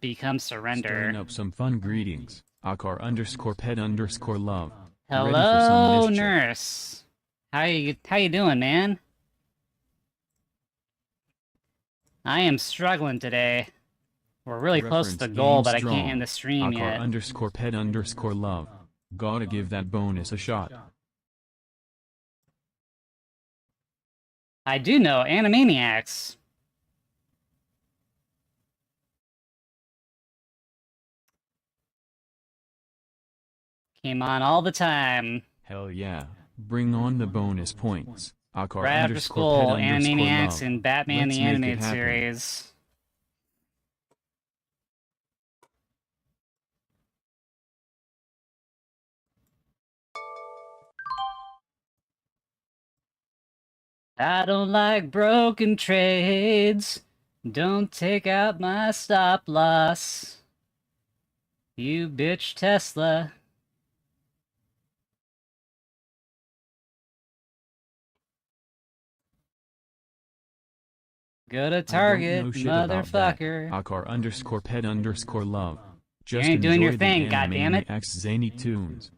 Become Surrender. Stirring up some fun greetings. Akar_pet_love. Ready for some Hello, mischief. nurse. How you doing, man? I am struggling today. We're really close to the Reference goal, game but I strong. can't end the stream yet. Akar_pet_love. Gotta give that bonus a shot. I do know Animaniacs. Came on all the time. Hell yeah. Bring on the bonus points. Akar Right after school, Animaniacs love. and Batman Let's the make it Animated happen. Series. I don't like broken trades. Don't take out my stop loss. You bitch Tesla. Go to Target, I don't know shit about that. motherfucker. Akar_pet_love. Just ain't doing your enjoy thing, the goddammit. Animaniacs zany tunes.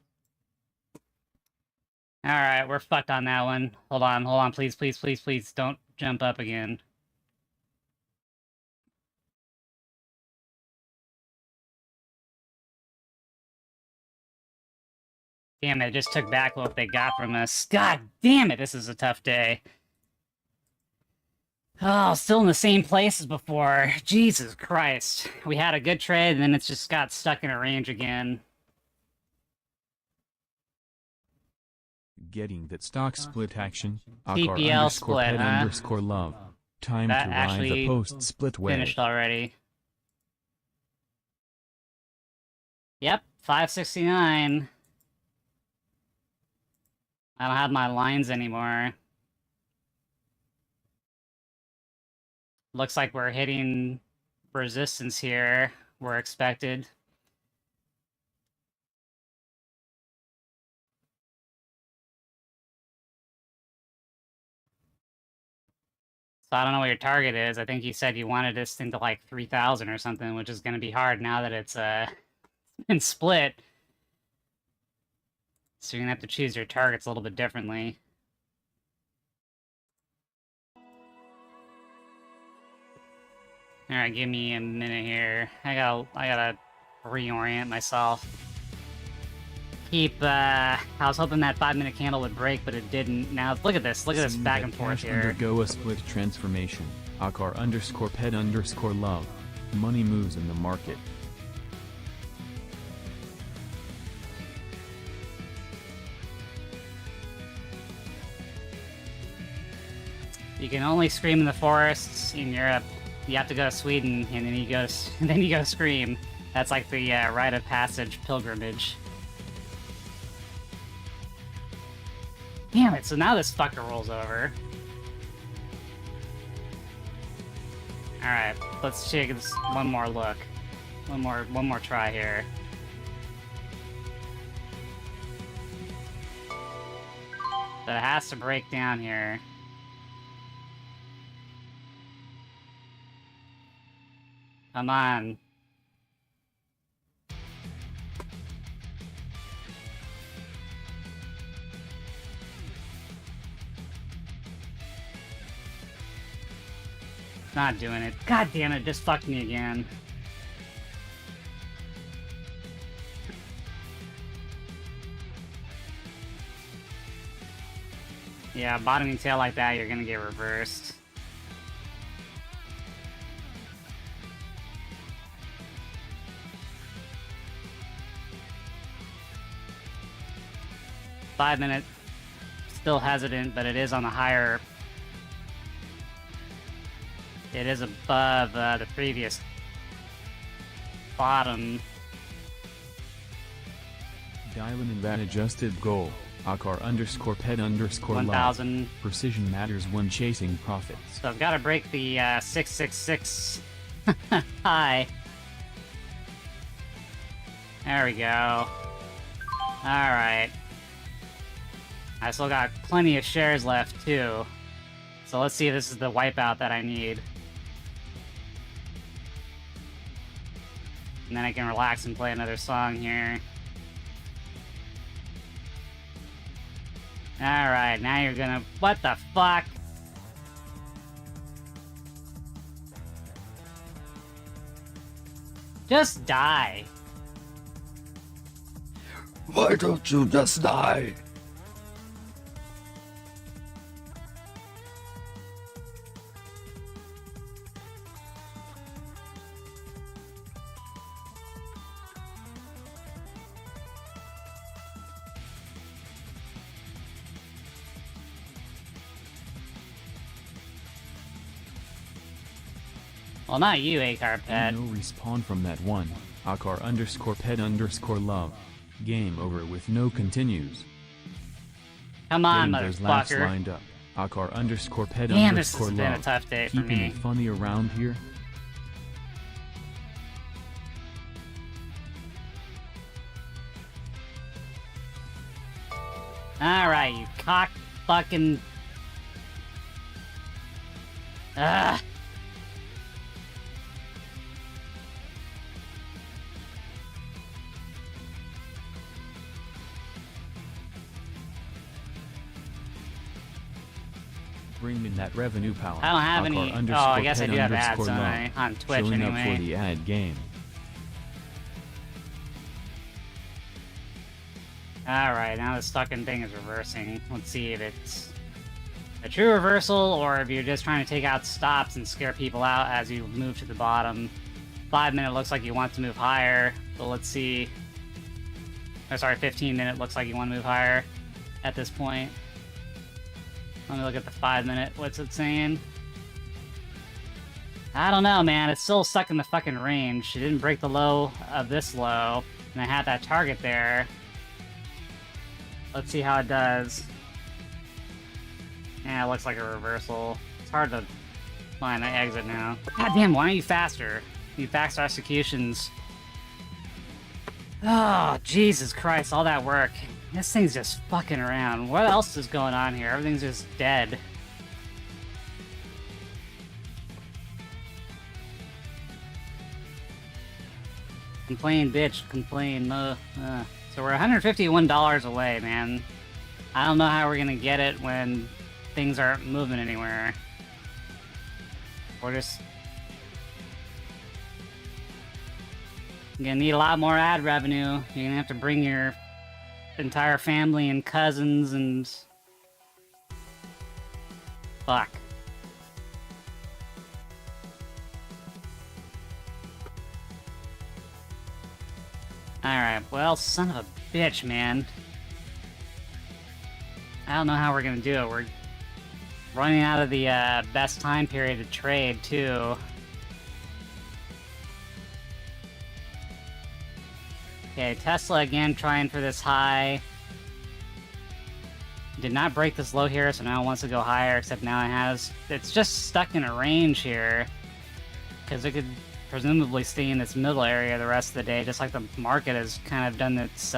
Alright, we're fucked on that one. Hold on, please, please, please, please, don't jump up again. Damn it, it just took back what they got from us. God damn it, this is a tough day. Oh, still in the same place as before. Jesus Christ. We had a good trade, and then it's just got stuck in a range again. Getting that stock split action. TPL split, huh? Akar_pet_love. Time That to ride actually the post-split wave. Finished already. Yep, 569. I don't have my lines anymore. Looks like we're hitting resistance here. We're expected. So I don't know what your target is. I think you said you wanted this thing to like 3,000 or something, which is going to be hard now that it's been split. So you're going to have to choose your targets a little bit differently. Alright, give me a minute here. I gotta reorient myself. I was hoping that 5-minute candle would break, but it didn't. Now, look at this Seeing back that and forth cash here. undergo a split transformation. Akar_pet_love. Money moves in the market. You can only scream in the forests in Europe. You have to go to Sweden, and then you go scream. That's like the rite of passage pilgrimage. Damn it! So now this fucker rolls over. All right, let's take this one more look. One more try here. But it has to break down here. Come on. Not doing it. God damn it, just fucked me again. Yeah, bottoming tail like that, you're gonna get reversed. Five-minute, still hesitant, but it is on the higher. It is above the previous bottom. Dialing in that adjusted goal. Akar_pet_love. 1,000. Precision matters when chasing profits. So I've got to break the 666 high. There we go. Alright. I still got plenty of shares left, too. So let's see if this is the wipeout that I need. And then I can relax and play another song here. Alright, now you're gonna... What the fuck? Just die. Why don't you just die? Well, not you, Akar Pet. No respawn from that one. Akar_pet_love. Game over with no continues. Come on, Getting those laughs motherfucker. lined up. Akar_pet_love. Damn, this has been a tough day for Keeping me. it funny around here. Alright, you cock fucking... Ugh. Bring in that revenue power. I don't have any... Oh, I guess I do have ads Akar_pet_love. on Twitch Showing up for anyway. the ad game. Alright, now this fucking thing is reversing. Let's see if it's a true reversal or if you're just trying to take out stops and scare people out as you move to the bottom. 5 minute looks like you want to move higher, but let's see. Oh, sorry, 15 minute looks like you want to move higher at this point. Let me look at the 5 minute. What's it saying? I don't know, man. It's still stuck in the fucking range. It didn't break the low of this low, and I had that target there. Let's see how it does. Yeah, it looks like a reversal. It's hard to find the exit now. God damn, why aren't you faster? You faster executions. Oh, Jesus Christ, all that work. This thing's just fucking around. What else is going on here? Everything's just dead. Complain, bitch. Complain. So we're $151 away, man. I don't know how we're gonna get it when things aren't moving anywhere. We're just... You're gonna need a lot more ad revenue. You're gonna have to bring your entire family and cousins and... Fuck. Alright, well, son of a bitch, man. I don't know how we're gonna do it. We're running out of the best time period to trade, too. Okay, Tesla again trying for this high. Did not break this low here, so now it wants to go higher, except now it has... It's just stuck in a range here. Because it could presumably stay in its middle area the rest of the day, just like the market has kind of done its...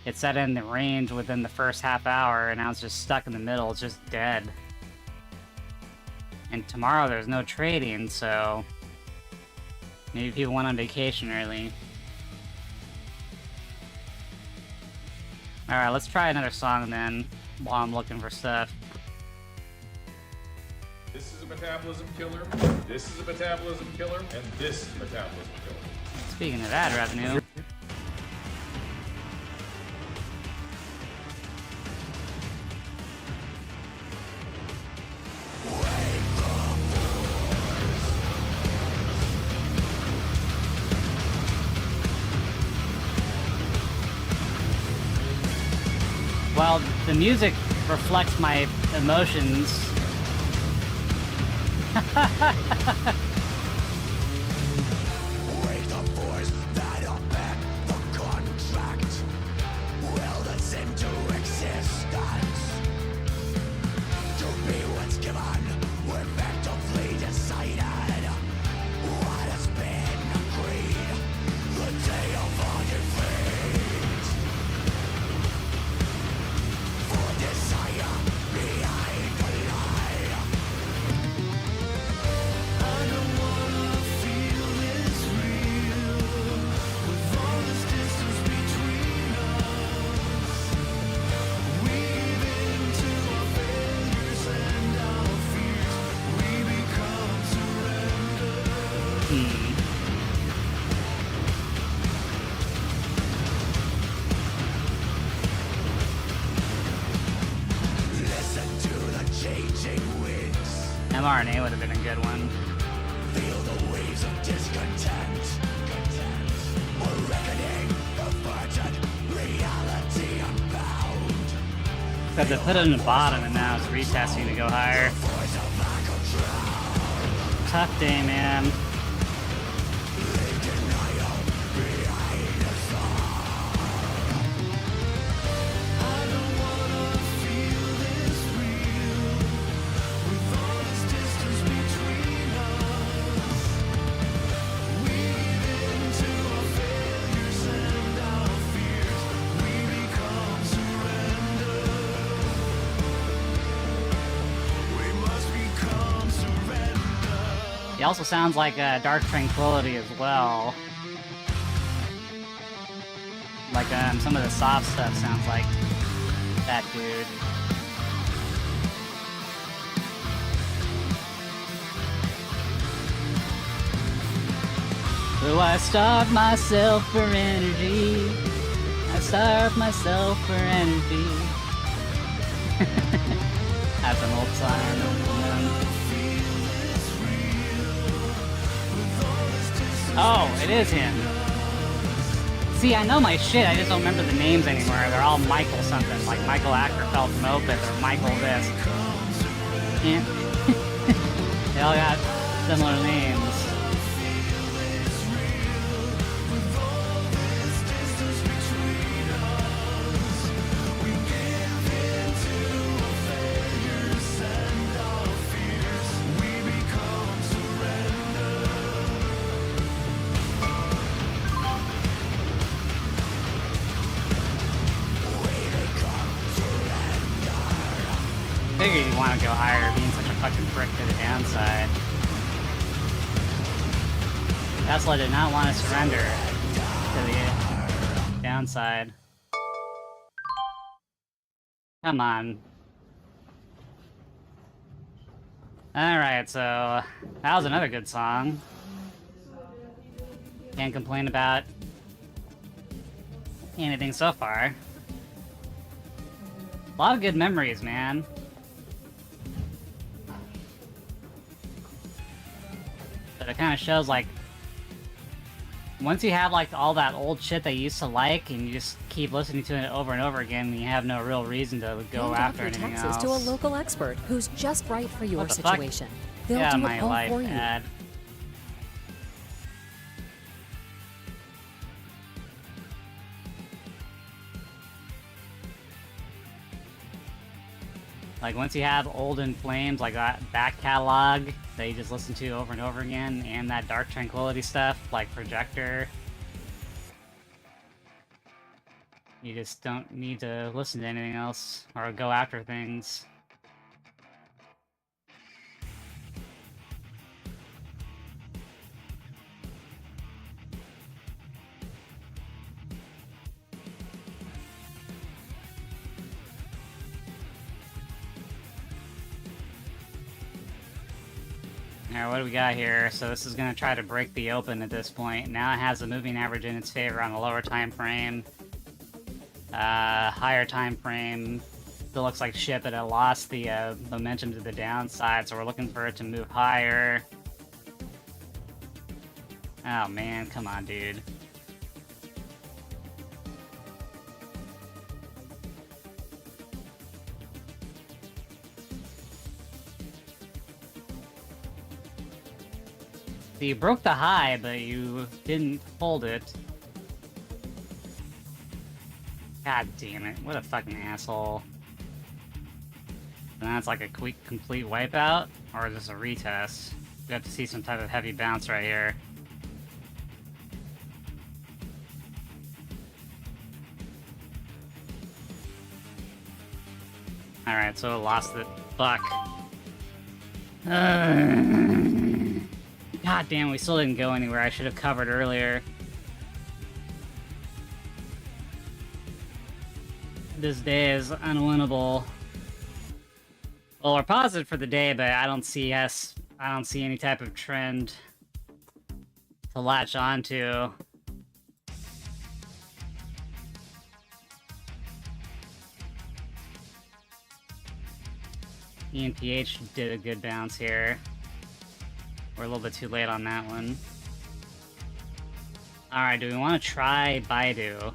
It set in the range within the first half hour, and now it's just stuck in the middle. It's just dead. And tomorrow there's no trading, so... Maybe people went on vacation early. Alright, let's try another song then, while I'm looking for stuff. This is a metabolism killer, this is a metabolism killer, and this is a metabolism killer. Speaking of ad revenue... Well, the music reflects my emotions. mRNA would have been a good one. Except they put it in the bottom and now it's retesting to go higher. Tough day, man. He also sounds like Dark Tranquility as well. Like some of the soft stuff sounds like that dude. So I starve myself for energy. I starve myself for energy. That's an old song. Oh, it is him. See, I know my shit, I just don't remember the names anymore. They're all Michael something, like Michael Ackerfeld from Opeth or Michael this. Yeah. They all got similar names. Figured you'd want to go higher, being such a fucking prick to the downside. Tesla did not want to surrender to the downside. Come on. Alright, so that was another good song. Can't complain about anything so far. A lot of good memories, man. But it kind of shows, like, once you have, like, all that old shit that you used to like, and you just keep listening to it over and over again, you have no real reason to go after anything else. To a local expert who's just right for your situation. They'll yeah, do my it all life for you. ad. Like, once you have Old in Flames, like that back catalog that you just listen to over and over again, and that Dark Tranquility stuff, like Projector, you just don't need to listen to anything else, or go after things. Alright, what do we got here? So this is going to try to break the open at this point. Now it has the moving average in its favor on the lower time frame. Higher time frame still looks like shit, but it lost the momentum to the downside, so we're looking for it to move higher. Oh man, come on, dude. So you broke the high, but you didn't hold it. God damn it, what a fucking asshole. And that's like a quick, complete wipeout? Or is this a retest? We have to see some type of heavy bounce right here. Alright, so it lost it. Fuck. God damn, we still didn't go anywhere. I should have covered earlier. This day is unwinnable. Well, we're positive for the day, but I don't see any type of trend to latch onto. ENPH did a good bounce here. We're a little bit too late on that one. Alright, do we want to try Baidu?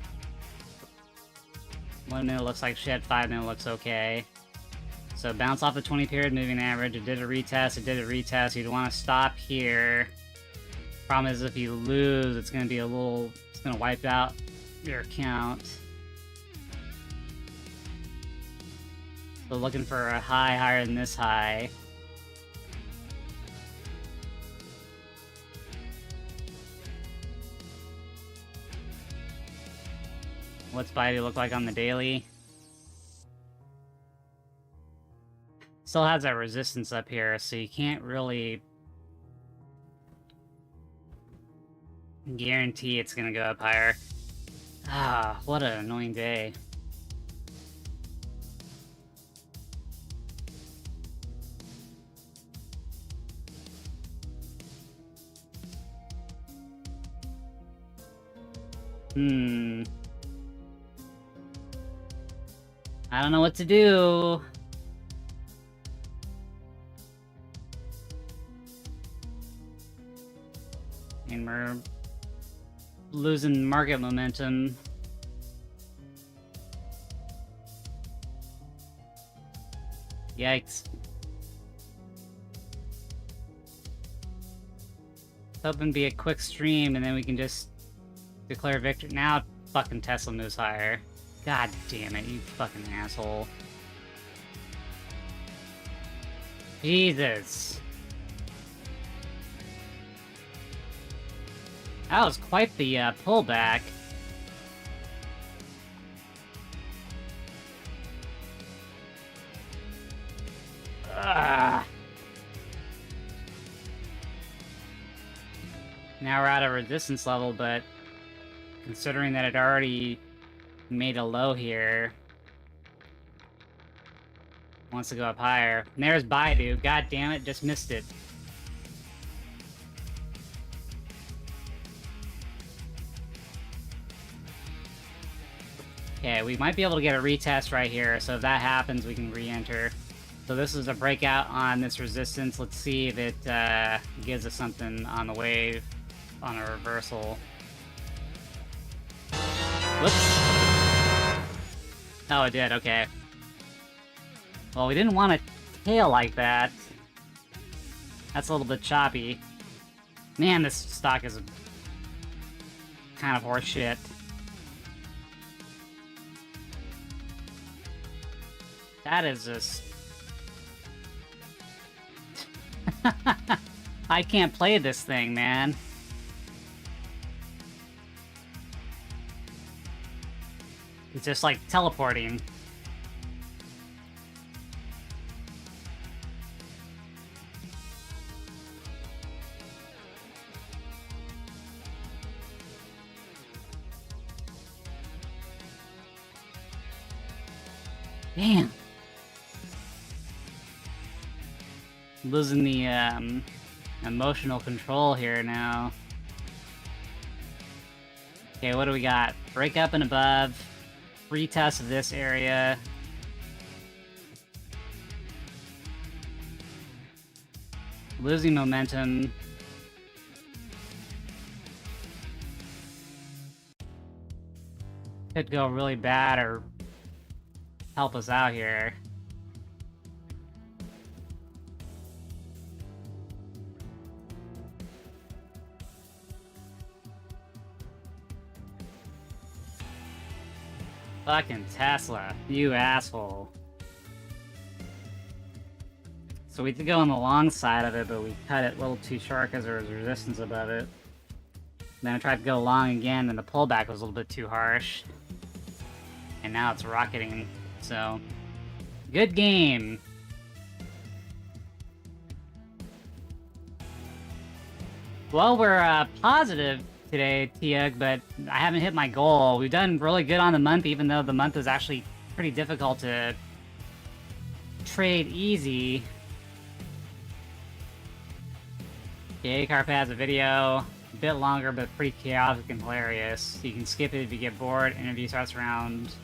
1 minute looks like shit, 5 minute looks okay. So bounce off the 20 period moving average, it did a retest, you'd want to stop here. Problem is if you lose, it's going to be a little, it's going to wipe out your account. So looking for a high higher than this high. What's Baidu look like on the daily? Still has that resistance up here, so you can't really guarantee it's gonna go up higher. Ah, what an annoying day. I don't know what to do. And we're losing market momentum. Yikes. Hoping to be a quick stream and then we can just declare victory. Now fucking Tesla moves higher. God damn it, you fucking asshole. Jesus. That was quite the pullback. Ugh. Now we're at a resistance level, but considering that it already made a low here, wants to go up higher. And there's Baidu. God damn it, just missed it. Okay, we might be able to get a retest right here, so if that happens, we can re-enter. So this is a breakout on this resistance. Let's see if it gives us something on the wave, on a reversal. Whoops. Oh, it did, okay. Well, we didn't want a tail like that. That's a little bit choppy. Man, this stock is kind of horse shit. That is just... I can't play this thing, man. It's just like teleporting. Damn. Losing the emotional control here now. Okay, what do we got? Break up and above. Retest of this area. Losing momentum. Could go really bad or help us out here. Fucking Tesla, you asshole. So we did go on the long side of it, but we cut it a little too short because there was resistance above it. Then I tried to go long again, and the pullback was a little bit too harsh. And now it's rocketing, so... Good game! Well, we're positive today, Tiag, but I haven't hit my goal. We've done really good on the month, even though the month is actually pretty difficult to trade easy. Okay, Carp has a video, a bit longer, but pretty chaotic and hilarious. You can skip it if you get bored. Interview starts around...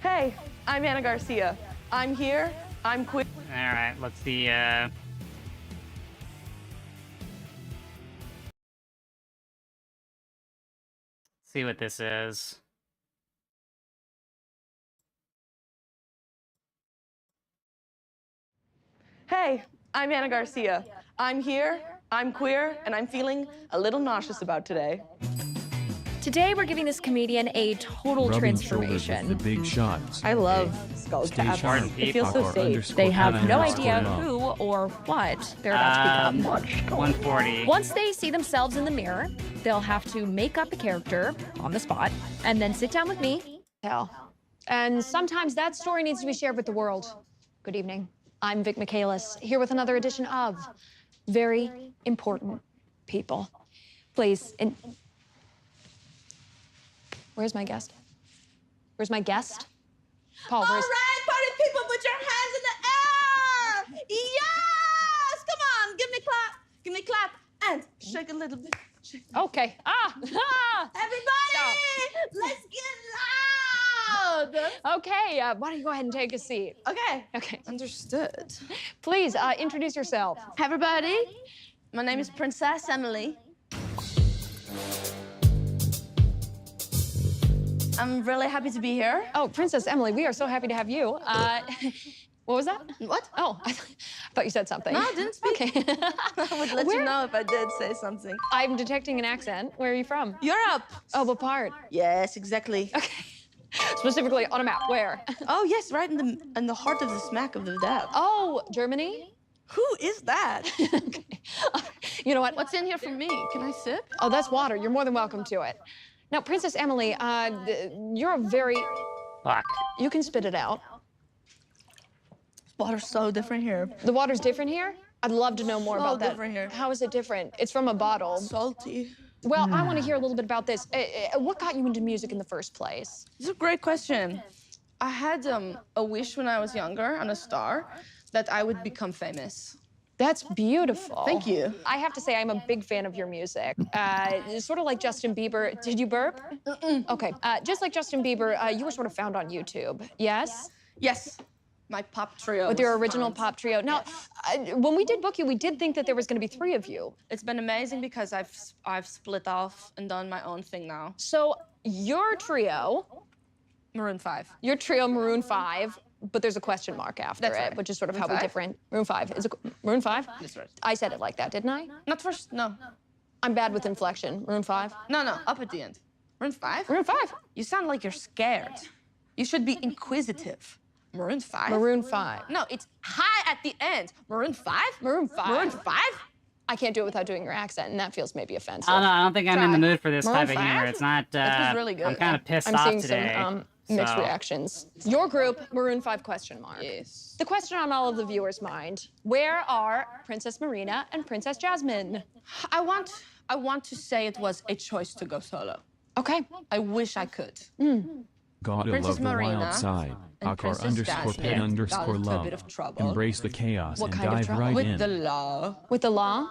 Hey, I'm Anna Garcia. I'm here. I'm queer. All right, let's see. See what this is. Hey, I'm Anna Garcia. I'm here. I'm queer, and I'm feeling a little nauseous about today. Today, we're giving this comedian a total Rubbing shoulders transformation. with the big shots. I love skull Stay caps. sharp. It feels so safe. They have no idea love. who or what they're about to become. 140. Once they see themselves in the mirror, they'll have to make up a character on the spot and then sit down with me. And sometimes that story needs to be shared with the world. Good evening. I'm Vic Michaelis, here with another edition of Very Important People. Please, where's my guest? Where's my guest? Paul, where's... All right, party people, put your hands in the air. Yes! Come on, give me clap. Give me clap. And shake a little bit. Shake. Okay. Everybody, let's get loud. Okay, why don't you go ahead and take a seat? Okay. Okay. Understood. Please, introduce yourself. Hi, everybody. My name is Princess Emily. I'm really happy to be here. Oh, Princess Emily, we are so happy to have you. What was that? What? Oh, I thought you said something. No, I didn't speak. Okay. I would let you know if I did say something. I'm detecting an accent. Where are you from? Europe. Oh, what part? Yes, exactly. Okay. Specifically on a map, where? Oh, yes, right in the heart of the smack of the dab. Oh, Germany? Who is that? Okay. You know what? What's in here for me? Can I sip? Oh, that's water. You're more than welcome to it. Now, Princess Emily, you're a very... Fuck. You can spit it out. Water's so different here. The water's different here? I'd love to know more So about that. different here. How is it different? It's from a bottle. Salty. Well, I want to hear a little bit about this. What got you into music in the first place? It's a great question. I had a wish when I was younger on a star that I would become famous. That's beautiful. Thank you. I have to say, I'm a big fan of your music. Sort of like Justin Bieber. Did you burp? Okay. Just like Justin Bieber, you were sort of found on YouTube. Yes? Yes. My pop trio. With your was original found. pop trio. Now, when we did book you, we did think that there was going to be 3 of you. It's been amazing because I've split off and done my own thing now. So your trio, Maroon 5. your trio Maroon 5, but there's a question mark after That's it, right. which is sort of Maroon how we 5? different. Maroon 5. Is it Maroon 5? That's right. I said it like that, didn't I? Not first. No. I'm bad with inflection. Maroon 5? No. Up at the end. Maroon 5? Maroon 5. You sound like you're scared. You should be inquisitive. Maroon 5? Maroon 5. No, it's high at the end. Maroon 5? Maroon 5. Maroon 5? I can't do it without doing your accent, and that feels maybe offensive. I don't know. I don't think I'm in the Try. mood for this Maroon type of humor. 5? It's not. That was really good. I'm kind of pissed I'm off seeing today. some mixed so- reactions. Your group, Maroon 5 question mark. Yes. The question on all of the viewers' mind, where are Princess Marina and Princess Jasmine? I want to say it was a choice to go solo. Okay. I wish I could. Gotta Princess love the Marina wild side. and Akar Princess underscore Jasmine pet got underscore into a love. bit of trouble. Embrace the chaos What and kind of dive trouble? right With in. the law. With the law?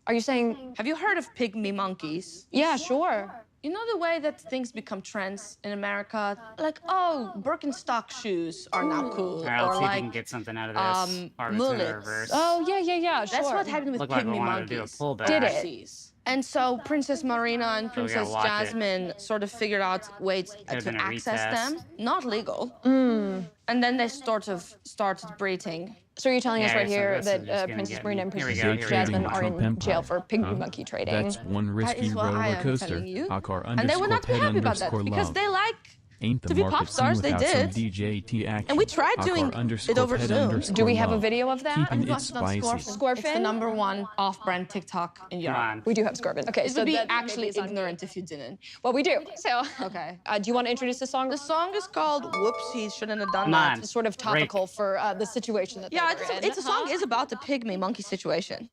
Are you saying, Have you heard of pygmy monkeys? yeah, sure. You know the way that things become trends in America? Like, oh, Birkenstock shoes are now cool. All right, let's or see if we like, can get something out of this. Harvest in mullets. reverse. Oh, yeah, sure. that's what happened with Looked like we pygmy wanted to do a monkeys. pullback. Did it? Overseas. And so Princess Marina and So we gotta Princess watch it. Jasmine sort of figured out ways Could've to been a access retest. them. Not legal. And then they sort of started breeding. So you're telling us Yeah, right so here this is just that gonna Princess get- Marina and here we Princess go, here we go. Jasmine Trading are Trump in Empire. jail for pygmy Huh? monkey trading? That's one That risky is what I roller am coaster. telling you. Akar And they would underscore not be pet happy about that underscore because love. they like Ain't the to be market pop stars, seen they without some did. DJT action. And we tried Akar doing it underscore over pet Zoom. underscore Do we have a love. video of that? Keeping I've it watched it on spicy. Scorphin. Scorphin? It's the #1 off-brand TikTok in Come Europe. on. We do have Scorpion. Okay, It so would be that actually maybe is on- ignorant if you didn't. Well, we do. So, Okay. Do you want to introduce the song? The song is called "Whoopsie, Shouldn't Have Done Come That." on. Sort of topical for the situation that Yeah, they were in. it's a song is about the pygmy monkey situation.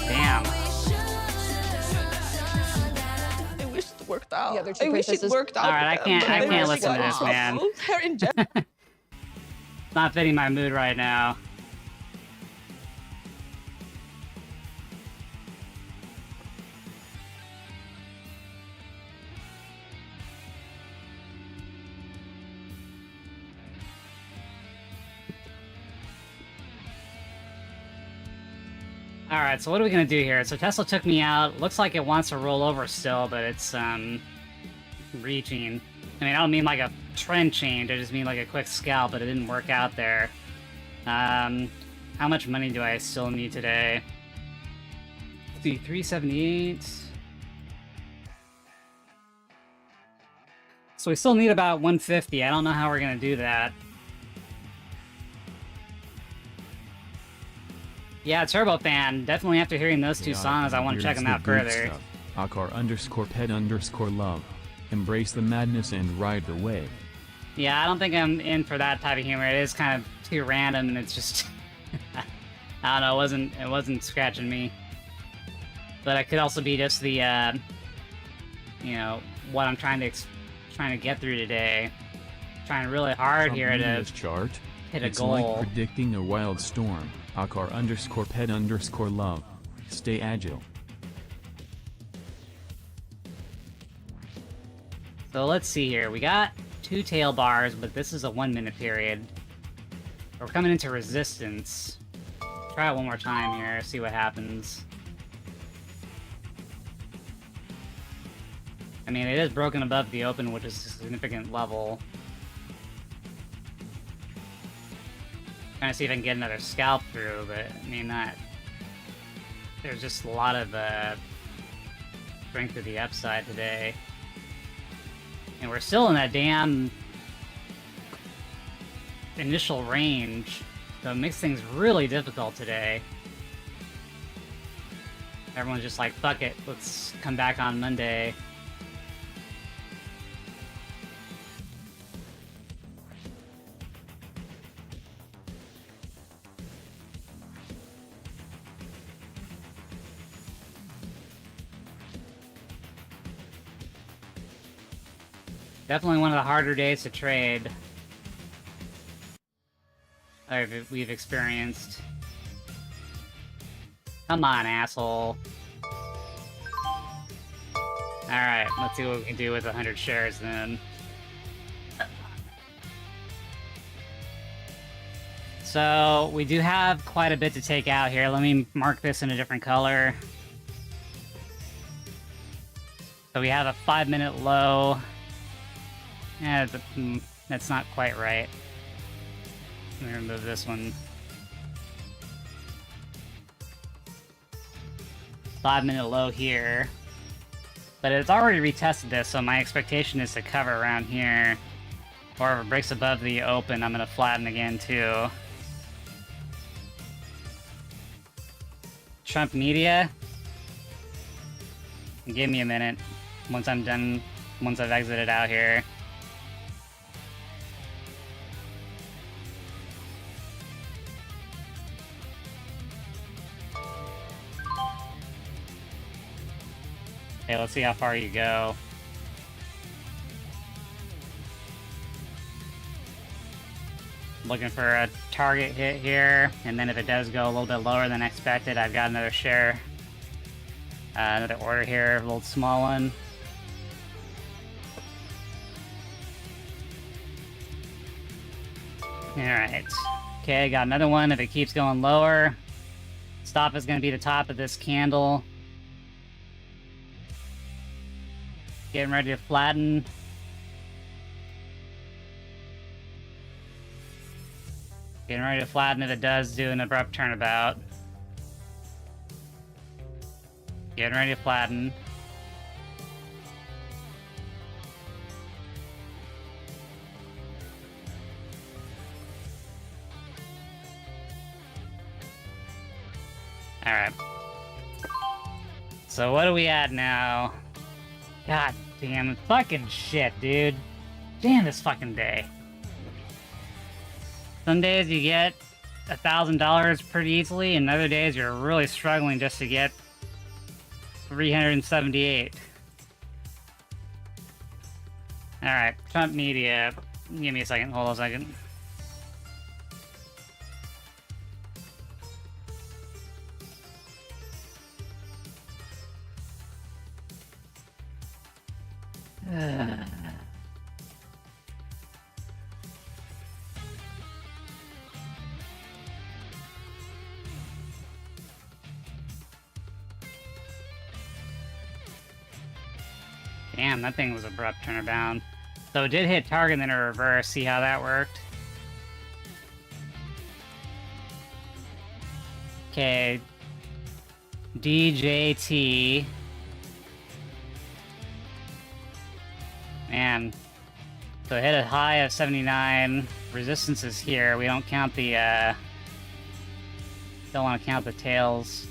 Damn. I wish it worked out. The other two I wish it princesses- worked out. All right, I for can't- them, I but they can't really listen to got in this, man. trouble. They're in jail. Not fitting my mood right now. Alright, so what are we gonna do here? So Tesla took me out. Looks like it wants to roll over still, but it's, reaching. I mean, I don't mean like a trend change, I just mean like a quick scalp, but it didn't work out there. How much money do I still need today? Let's see, 378. So we still need about 150. I don't know how we're gonna do that. Yeah, Turbo Fan. Definitely after hearing those two songs, I want to check them out further. Akar_pet_love. Embrace the madness and ride the wave. Yeah, I don't think I'm in for that type of humor. It is kind of too random, and it's just... I don't know, it wasn't scratching me. But it could also be just the, you know, what I'm trying to get through today. Trying really hard here to chart. Hit a It's goal. like predicting a wild storm. Akar_pet_love. Stay agile. So let's see here. We got 2 tail bars, but this is a 1-minute period. We're coming into resistance. Try it one more time here, see what happens. I mean, it is broken above the open, which is a significant level. Trying to see if I can get another scalp through, but I mean, there's just a lot of strength to the upside today. And we're still in that damn initial range, so it makes things really difficult today. Everyone's just like, fuck it, let's come back on Monday. Definitely one of the harder days to trade we've experienced. Come on, asshole. Alright, let's see what we can do with 100 shares then. So, we do have quite a bit to take out here. Let me mark this in a different color. So we have a 5-minute low. Yeah, that's not quite right. Let me remove this one. 5-minute low here. But it's already retested this, so my expectation is to cover around here. Or if it breaks above the open, I'm gonna flatten again too. Trump Media. Give me a minute. Once I'm done, once I've exited out here. Okay, let's see how far you go. Looking for a target hit here, and then if it does go a little bit lower than expected, I've got another share. Another order here, a little small one. Alright. Okay, got another one. If it keeps going lower, stop is going to be the top of this candle. Getting ready to flatten. Getting ready to flatten if it does do an abrupt turnabout. Getting ready to flatten. Alright. So what are we at now? God damn it. Fucking shit, dude. Damn this fucking day. Some days you get $1,000 pretty easily, and other days you're really struggling just to get 378. Alright, Trump Media. Give me a second, hold on a second. Damn, that thing was abrupt turnabout. So it did hit target and then a reverse. See how that worked? Okay. DJT. Man. So it hit a high of 79. Resistance is here. We don't count the, don't want to count the tails.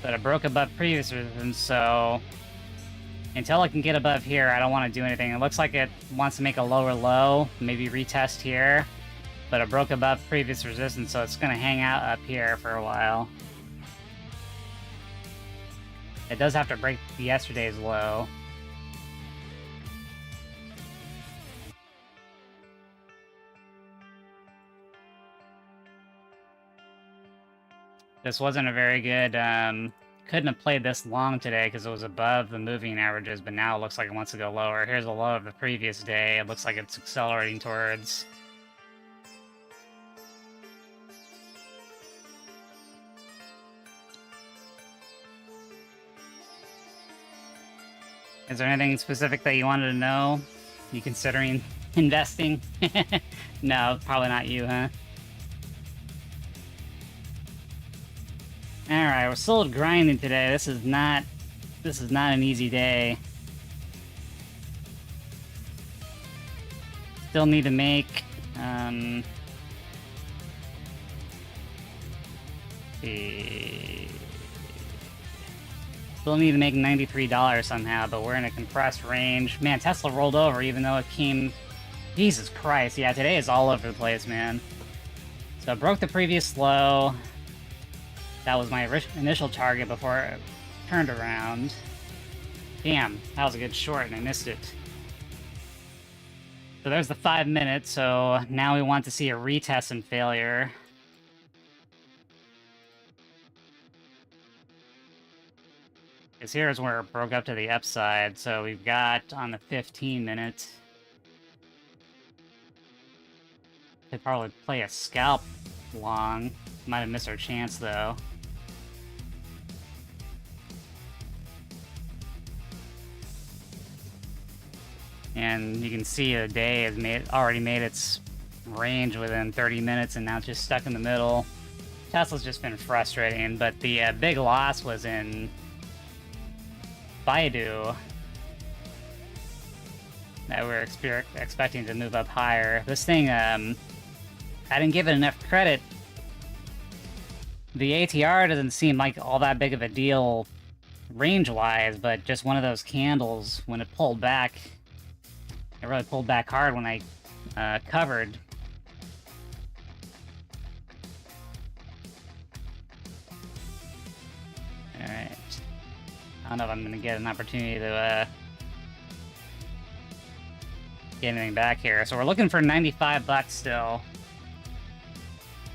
But it broke above previous resistance, so... Until I can get above here, I don't want to do anything. It looks like it wants to make a lower low, maybe retest here. But it broke above previous resistance, so it's going to hang out up here for a while. It does have to break yesterday's low. This wasn't a very good, couldn't have played this long today because it was above the moving averages, but now it looks like it wants to go lower. Here's a low of the previous day. It looks like it's accelerating towards. Is there anything specific that you wanted to know? You considering investing? No, probably not you, huh? Alright, we're still grinding today. This is not an easy day. Still need to make still need to make $93 somehow, but we're in a compressed range. Man, Tesla rolled over even though it came... Jesus Christ, yeah, today is all over the place, man. So I broke the previous low. That was my initial target before it turned around. Damn, that was a good short and I missed it. So there's the 5 minutes, so now we want to see a retest and failure. Because here's where it broke up to the upside, so we've got on the 15 minute. Could probably play a scalp long. Might have missed our chance though. And you can see the day has already made its range within 30 minutes and now it's just stuck in the middle. Tesla's just been frustrating, but the big loss was in Baidu that we were expecting to move up higher. This thing, I didn't give it enough credit. The ATR doesn't seem like all that big of a deal range-wise, but just one of those candles, when it pulled back, it really pulled back hard when I covered. Alright. I don't know if I'm gonna get an opportunity to get anything back here. So we're looking for 95 bucks still.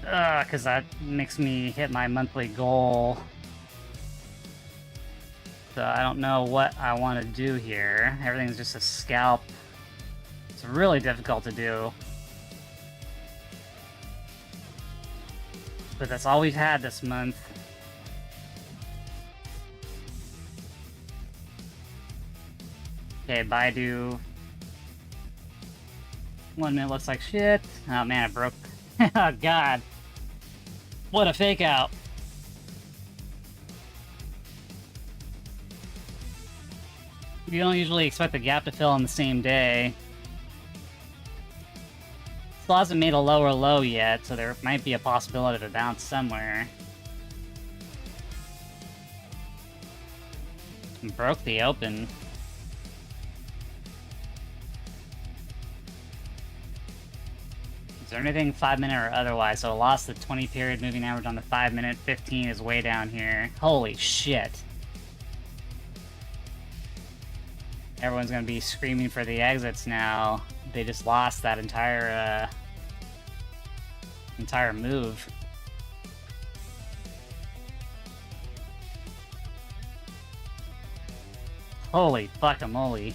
Because that makes me hit my monthly goal. So I don't know what I want to do here. Everything's just a scalp. It's really difficult to do. But that's all we've had this month. Okay, Baidu. 1 minute looks like shit. Oh man, it broke. Oh god. What a fake out. You don't usually expect the gap to fill on the same day. Still hasn't made a lower low yet, so there might be a possibility of a bounce somewhere. Broke the open. Is there anything 5 minute or otherwise? So I lost the 20 period moving average on the 5 minute. 15 is way down here. Holy shit. Everyone's gonna be screaming for the exits now. They just lost that entire move. Holy fuck-a-moly.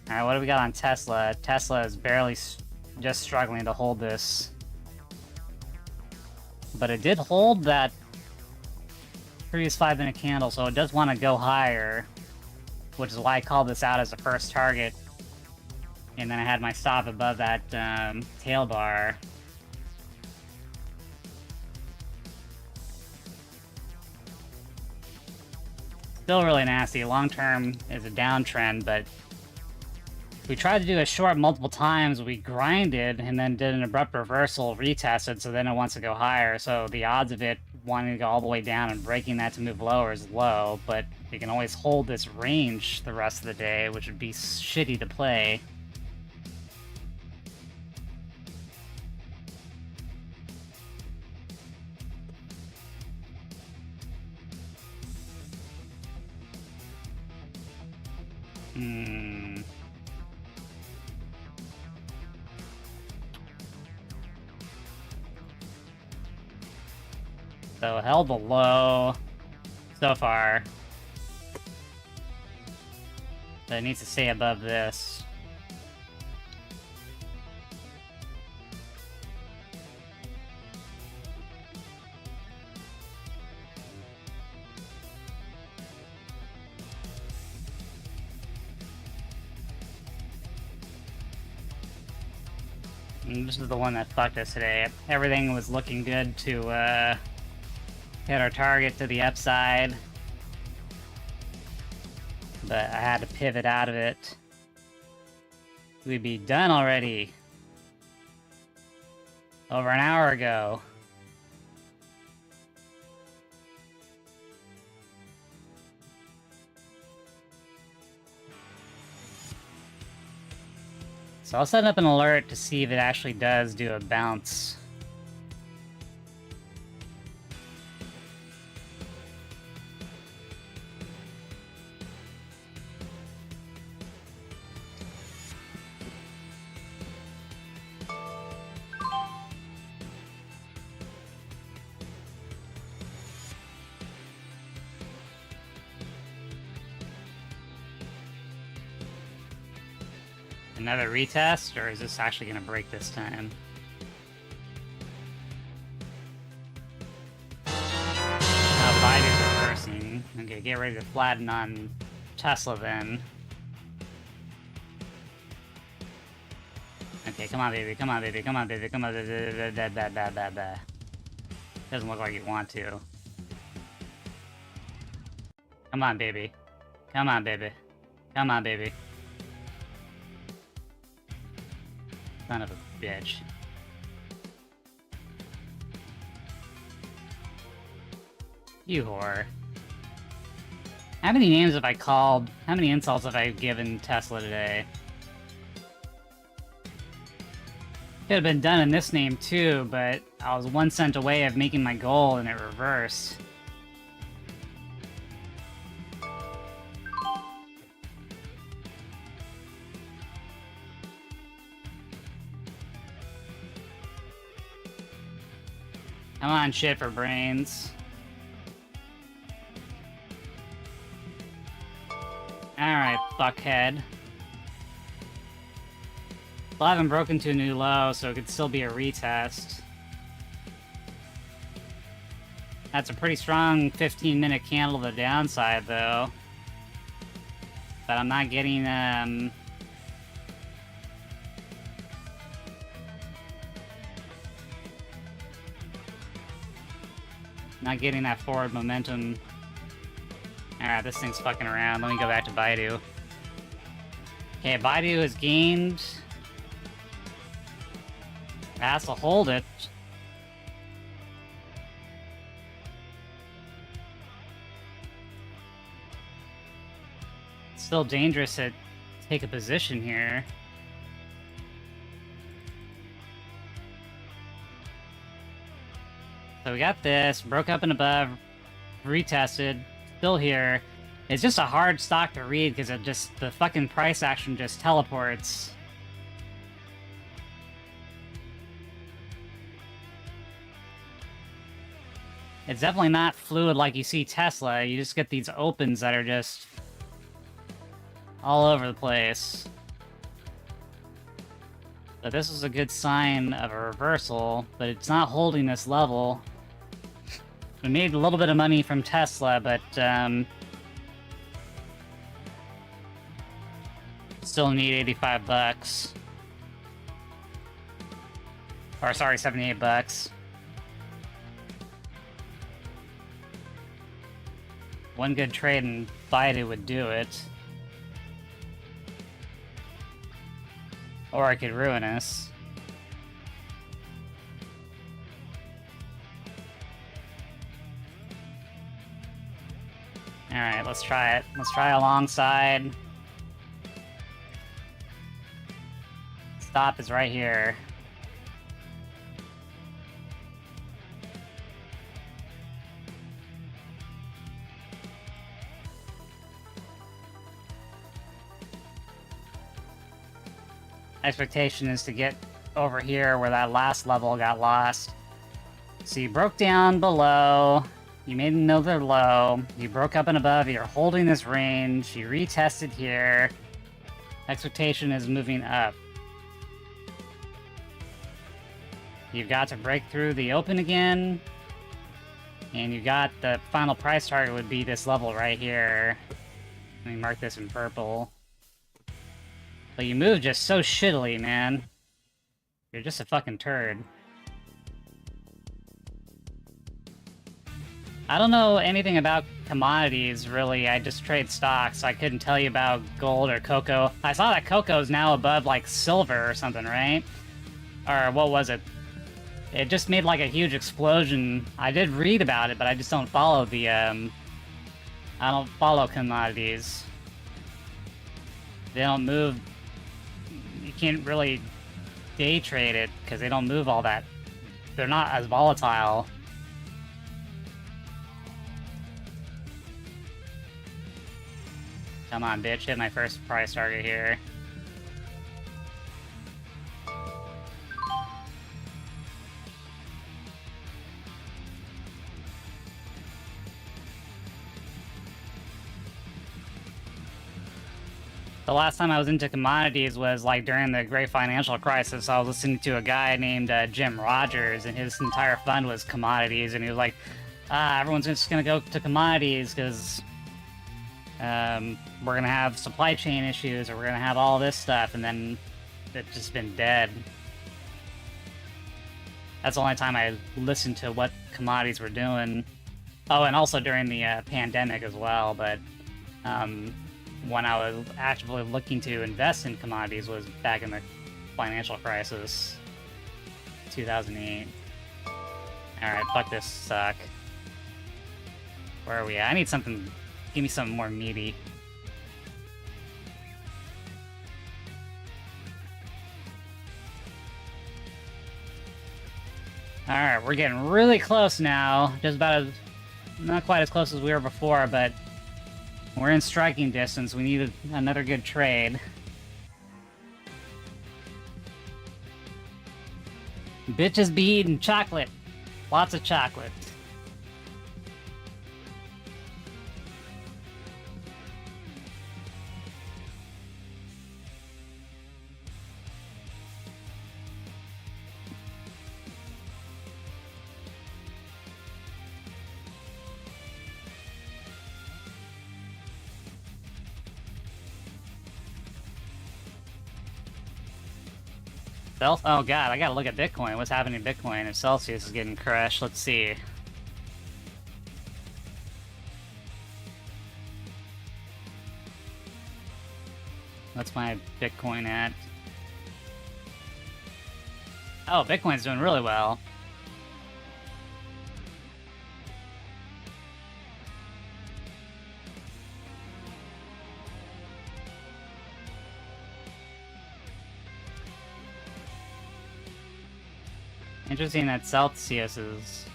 Alright, what do we got on Tesla? Tesla is barely just struggling to hold this. But it did hold that previous 5-minute candle, so it does want to go higher, which is why I called this out as the first target. And then I had my stop above that tail bar. Still really nasty. Long term is a downtrend, but we tried to do a short multiple times. We grinded and then did an abrupt reversal, retested, so then it wants to go higher. So the odds of it wanting to go all the way down and breaking that to move lower is low, but we can always hold this range the rest of the day, which would be shitty to play. So held below so far. So it needs to stay above this. And this is the one that fucked us today. Everything was looking good to hit our target to the upside, but I had to pivot out of it. We'd be done already. Over an hour ago. So I'll set up an alert to see if it actually does do a bounce. Another retest, or is this actually going to break this time? Biden's reversing. Okay, get ready to flatten on Tesla then. Okay, come on, baby, come on, baby, come on, baby, come on, Doesn't look like you want to. Come on, baby. Come on, baby. Come on, baby. Son of a bitch. You whore. How many names have I called? How many insults have I given Tesla today? Could have been done in this name too, but I was 1 cent away of making my goal and it reversed. Come on, shit for brains. Alright, fuckhead. Well, I haven't broken to a new low, so it could still be a retest. That's a pretty strong 15-minute candle to the downside, though. But I'm not getting, not getting that forward momentum. Alright, this thing's fucking around. Let me go back to Baidu. Okay, Baidu has gained. It has to hold it. It's still dangerous to take a position here. So we got this, broke up and above, retested, still here. It's just a hard stock to read because it just, the fucking price action just teleports. It's definitely not fluid like you see Tesla. You just get these opens that are just all over the place. But this was a good sign of a reversal, but it's not holding this level. We made a little bit of money from Tesla, but still need 85 bucks. Or sorry, 78 bucks. One good trade in Baidu would do it. Or I could ruin us. Alright, let's try it. Let's try alongside. Stop is right here. Expectation is to get over here where that last level got lost. So you broke down below, you made another low, you broke up and above, you're holding this range, you retested here. Expectation is moving up. You've got to break through the open again, and you got the final price target would be this level right here. Let me mark this in purple. But you move just so shittily, man. You're just a fucking turd. I don't know anything about commodities, really. I just trade stocks, so I couldn't tell you about gold or cocoa. I saw that cocoa is now above, like, silver or something, right? Or what was it? It just made, like, a huge explosion. I did read about it, but I just don't follow the, I don't follow commodities. They don't move... You can't really day trade it, because they don't move all that. They're not as volatile. Come on, bitch, hit my first price target here. The last time I was into commodities was like during the Great Financial Crisis. I was listening to a guy named Jim Rogers, and his entire fund was commodities, and he was like, everyone's just gonna go to commodities because we're gonna have supply chain issues, or we're gonna have all this stuff, and then it's just been dead. That's the only time I listened to what commodities were doing. Oh, and also during the pandemic as well, but when I was actively looking to invest in commodities was back in the financial crisis, 2008. Alright, fuck this suck. Where are we at? I need something, give me something more meaty. Alright, we're getting really close now. Just about as, not quite as close as we were before, but we're in striking distance. We need another good trade. Bitches be eating chocolate. Lots of chocolate. Oh god, I gotta look at Bitcoin. What's happening to Bitcoin if Celsius is getting crushed? Let's see. What's my Bitcoin at? Oh, Bitcoin's doing really well. Interesting that Celsius is...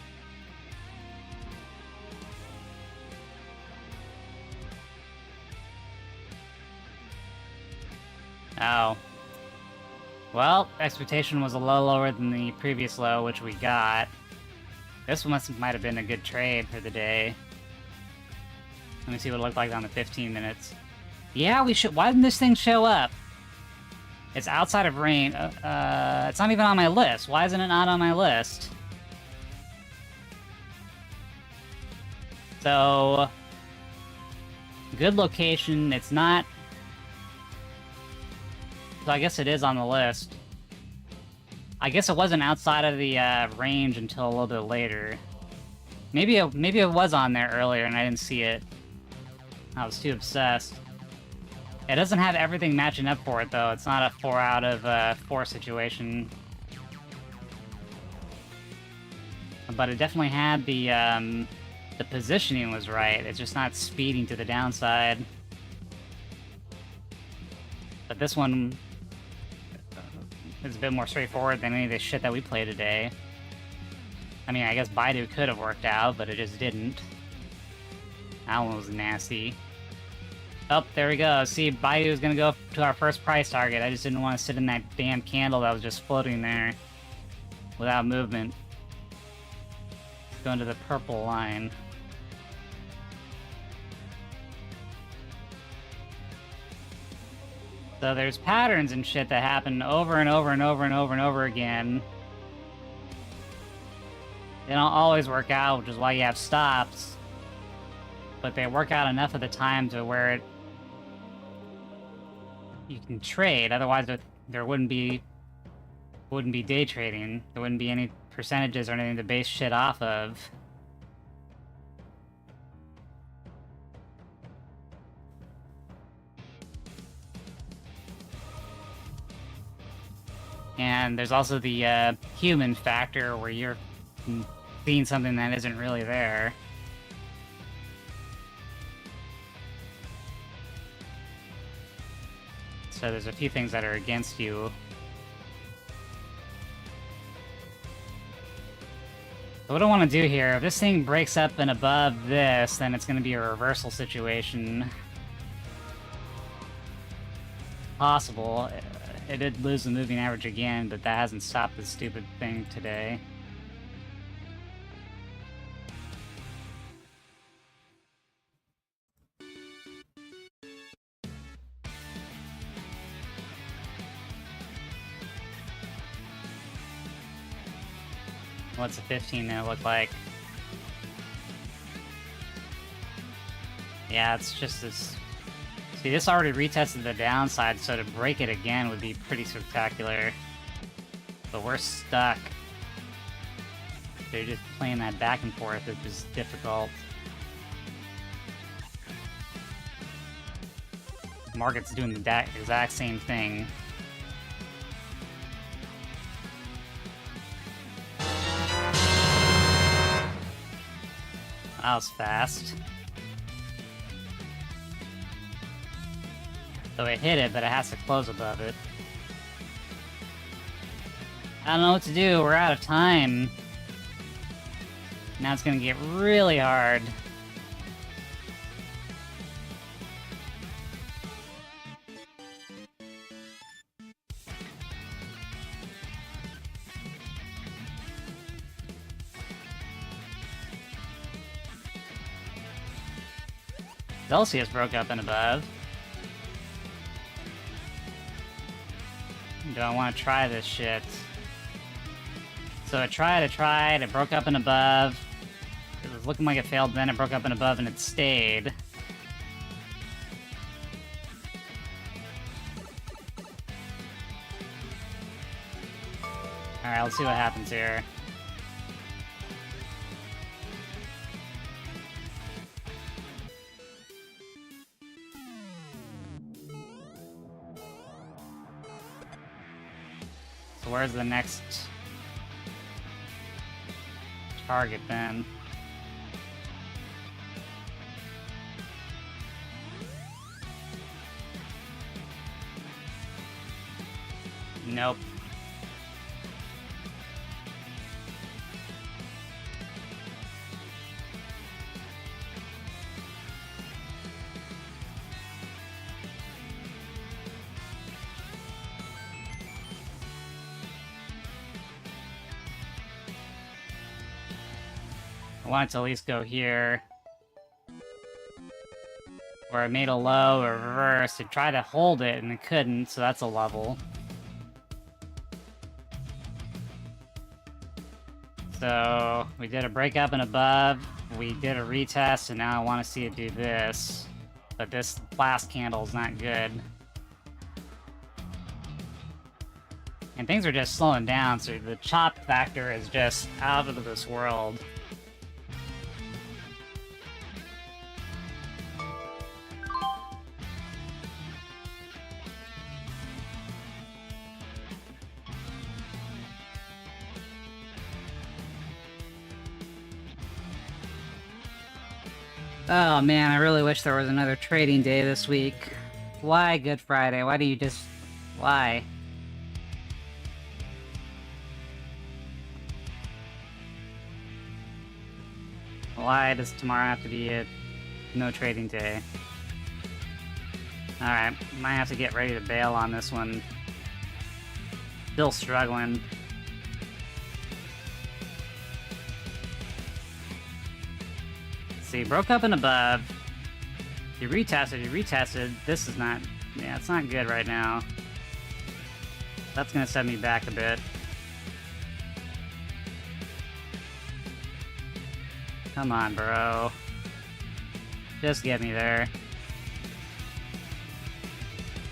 Oh. Well, expectation was a low lower than the previous low, which we got. This one might have been a good trade for the day. Let me see what it looked like on the 15 minutes. Yeah, we should... Why didn't this thing show up? It's outside of range. It's not even on my list. Why isn't it not on my list? So, good location. It's not... So I guess it is on the list. I guess it wasn't outside of the range until a little bit later. Maybe it was on there earlier and I didn't see it. I was too obsessed. It doesn't have everything matching up for it, though. It's not a 4 out of 4 situation. But it definitely had the positioning was right. It's just not speeding to the downside. But this one is a bit more straightforward than any of the shit that we play today. I mean, I guess Baidu could have worked out, but it just didn't. That one was nasty. Oh, there we go. See, Baidu is gonna go to our first price target. I just didn't want to sit in that damn candle that was just floating there without movement. Let's go into the purple line. So there's patterns and shit that happen over and over and over and over and over again. They don't always work out, which is why you have stops. But they work out enough of the time to where you can trade. Otherwise, there wouldn't be day trading. There wouldn't be any percentages or anything to base shit off of. And there's also the human factor where you're seeing something that isn't really there. So there's a few things that are against you. So what I want to do here, if this thing breaks up and above this, then it's going to be a reversal situation. Possible. It did lose the moving average again, but that hasn't stopped the stupid thing today. What's a 15 gonna look like? Yeah, it's just this... See, this already retested the downside, so to break it again would be pretty spectacular. But we're stuck. They're just playing that back and forth, which is difficult. The market's doing the exact same thing. That was fast. So it hit it, but it has to close above it. I don't know what to do, we're out of time. Now it's gonna get really hard. Celsius broke up and above. Do I want to try this shit? So I tried, it broke up and above. It was looking like it failed, then it broke up and above and it stayed. Alright, let's see what happens here. So where's the next target then? Nope. I want it to at least go here. Or I made a low or reverse to try to hold it and it couldn't, so that's a level. So So we did a break up and above, we did a retest, and now I want to see it do this. But this last candle is not good. And things are just slowing down, so the chop factor is just out of this world. Oh man, I really wish there was another trading day this week. Why Good Friday? Why do you just... why? Why does tomorrow have to be a no trading day? Alright, might have to get ready to bail on this one. Still struggling. See, broke up and above. You retested. This is not... yeah, it's not good right now. That's gonna set me back a bit. Come on, bro. Just get me there.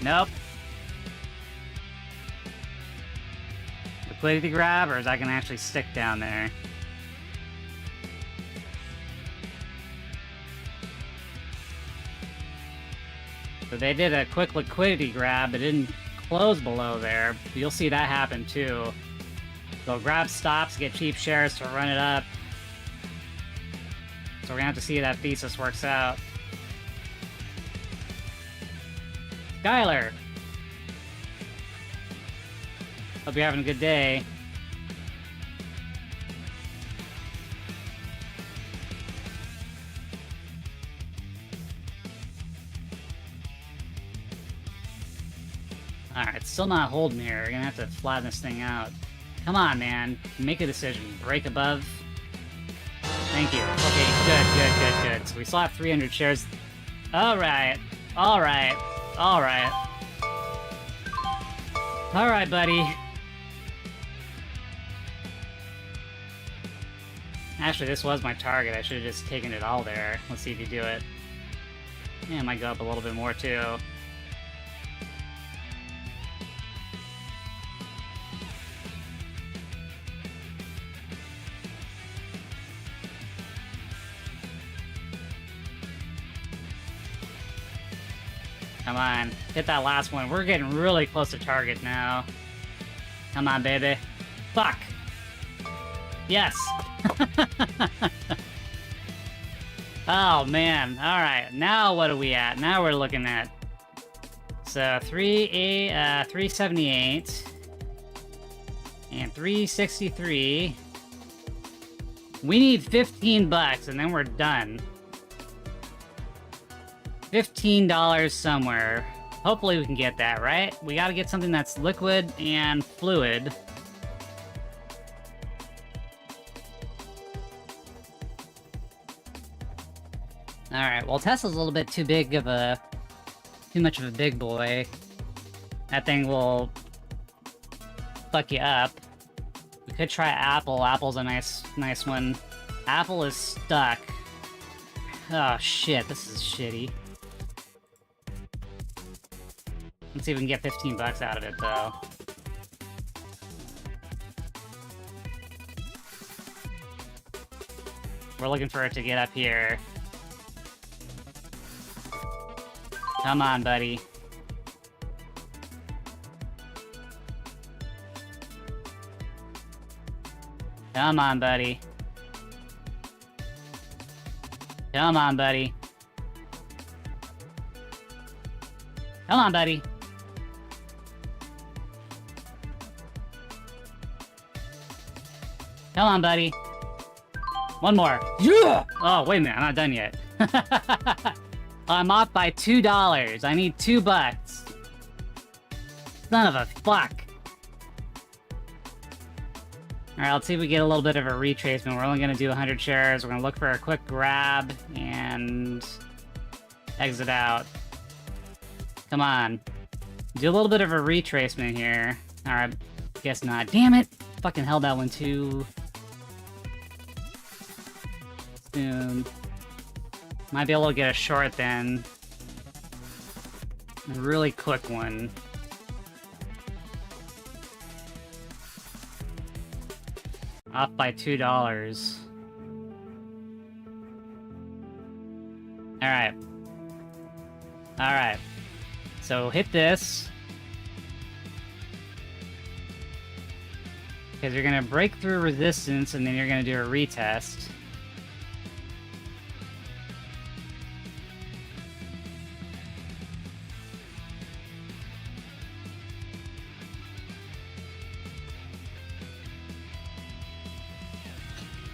Nope. Liquidity grab, or is that gonna actually stick down there? So they did a quick liquidity grab, but didn't close below there. You'll see that happen too. They'll grab stops, get cheap shares to run it up. So we're gonna have to see how that thesis works out. Skylar! Hope you're having a good day. Alright, still not holding here. We're gonna have to flatten this thing out. Come on, man. Make a decision. Break above. Thank you. Okay, good. So we still have 300 shares. Alright. Alright, buddy. Actually, this was my target. I should have just taken it all there. Let's see if you do it. Yeah, it might go up a little bit more, too. Come on, hit that last one. We're getting really close to target now. Come on, baby. Fuck! Yes! Oh, man. Alright, now what are we at? Now we're looking at... so, 378... and 363... We need 15 bucks, and then we're done. $15 somewhere. Hopefully we can get that, right? We gotta get something that's liquid and fluid. Alright, well Tesla's a little bit too much of a big boy. That thing will fuck you up. We could try Apple. Apple's a nice one. Apple is stuck. Oh shit, this is shitty. Let's see if we can get 15 bucks out of it, though. We're looking for it to get up here. Come on, buddy. Come on, buddy. Come on, buddy. Come on, buddy. Come on, buddy. One more. Yeah! Oh, wait a minute. I'm not done yet. I'm off by $2. I need $2. Son of a fuck. Alright, let's see if we get a little bit of a retracement. We're only going to do 100 shares. We're going to look for a quick grab and exit out. Come on. Do a little bit of a retracement here. Alright, guess not. Damn it! Fucking held that one too. soon. Might be able to get a short then. A really quick one. Off by $2. Alright. Alright. So hit this. Because you're gonna break through resistance and then you're gonna do a retest.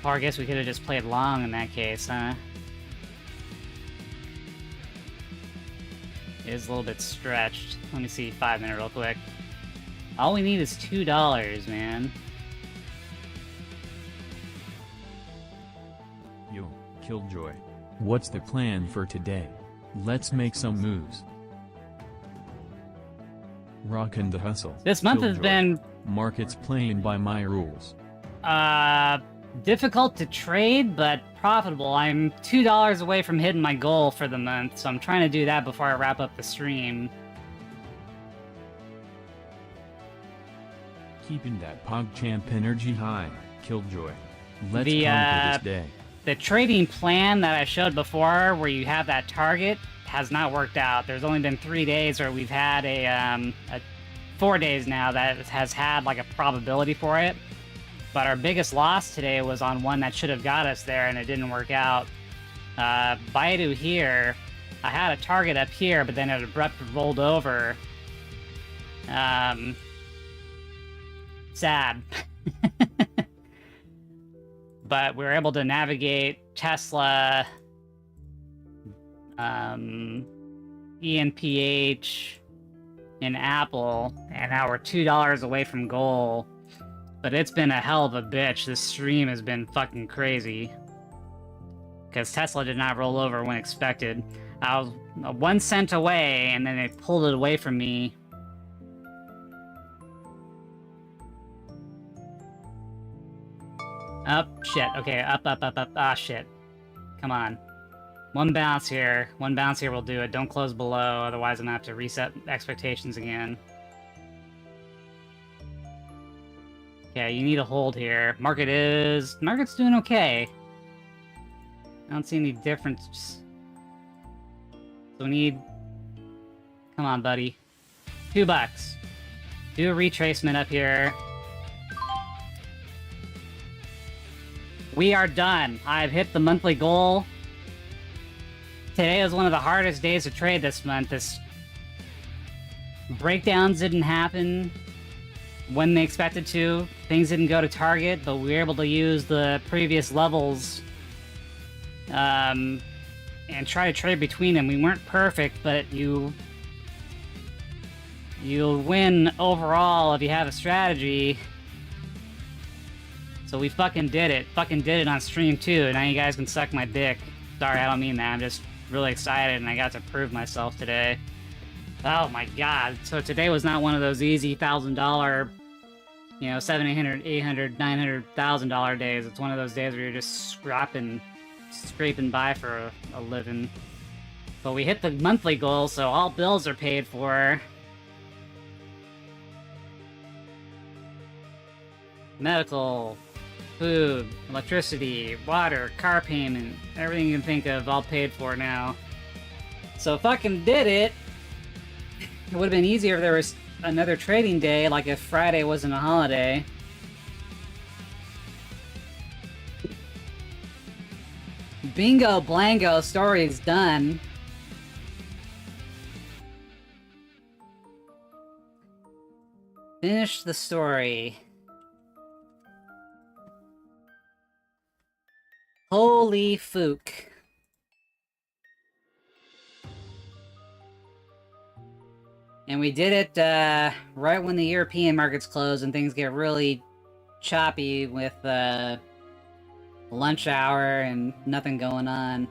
Or I guess we could have just played long in that case, huh? It is a little bit stretched. Let me see 5-minute real quick. All we need is $2, man. Yo, Killjoy. What's the plan for today? Let's make some moves. Rockin' the hustle. This month has Killjoy. been Market's playing by my rules. difficult to trade, but profitable. I'm $2 away from hitting my goal for the month, so I'm trying to do that before I wrap up the stream. Keeping that PogChamp energy high, Killjoy. Let's The, conquer this day. The trading plan that I showed before, where you have that target, has not worked out. There's only been 3 days where we've had a 4 days now that has had like a probability for it. But our biggest loss today was on one that should have got us there, and it didn't work out. Baidu here, I had a target up here, but then it abruptly rolled over. Sad. But we were able to navigate Tesla, ENPH, and Apple, and now we're $2 away from goal. But it's been a hell of a bitch. This stream has been fucking crazy. Because Tesla did not roll over when expected. I was 1 cent away, and then they pulled it away from me. Up, shit. Okay, up. Ah, shit. Come on. One bounce here. One bounce here will do it. Don't close below, otherwise I'm gonna have to reset expectations again. Okay, you need a hold here. Market's doing okay. I don't see any difference. So we need... Come on, buddy. $2. Do a retracement up here. We are done. I've hit the monthly goal. Today was one of the hardest days to trade this month. This breakdowns didn't happen when they expected to. Things didn't go to target, but we were able to use the previous levels and try to trade between them. We weren't perfect, but you'll win overall if you have a strategy. So we fucking did it. Fucking did it on stream too. Now you guys can suck my dick. Sorry, I don't mean that. I'm just really excited and I got to prove myself today. Oh my god. So today was not one of those easy $1,000, you know, $700, $800, $900, $1,000 days. It's one of those days where you're just scraping by for a living. But we hit the monthly goal, so all bills are paid for. Medical, food, electricity, water, car payment, everything you can think of, all paid for now. So fucking did it! It would have been easier if there was another trading day, like if Friday wasn't a holiday. Bingo Blango, story is done. Finish the story. Holy fook. And we did it right when the European markets close and things get really choppy with lunch hour and nothing going on.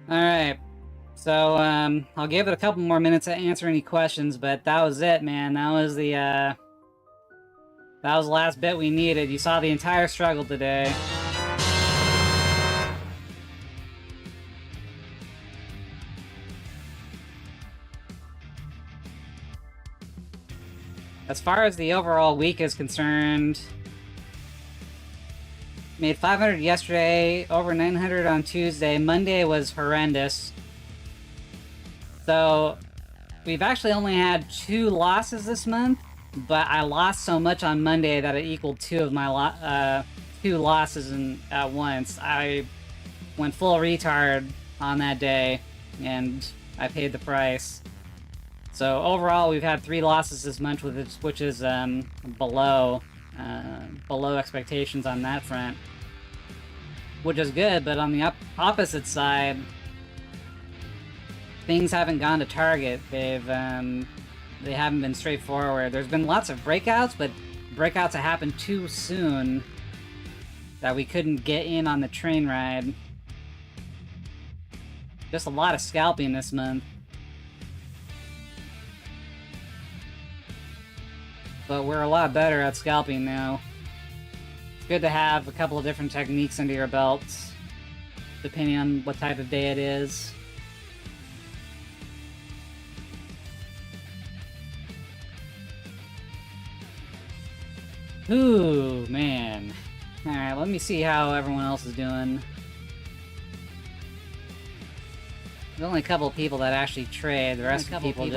Alright. So, I'll give it a couple more minutes to answer any questions, but that was it, man. That was the That was the last bit we needed. You saw the entire struggle today. As far as the overall week is concerned, made 500 yesterday, over 900 on Tuesday. Monday was horrendous. So, we've actually only had 2 losses this month, but I lost so much on Monday that it equaled 2 of my 2 losses at once. I went full retard on that day, and I paid the price. So overall, we've had 3 losses this month, which is below expectations on that front, which is good. But on the opposite side, things haven't gone to target. They haven't been straightforward. There's been lots of breakouts, but breakouts that happened too soon that we couldn't get in on the train ride. Just a lot of scalping this month. But we're a lot better at scalping now. It's good to have a couple of different techniques under your belts, depending on what type of day it is. Ooh, man. Alright, let me see how everyone else is doing. There's only a couple of people that actually trade. The rest of people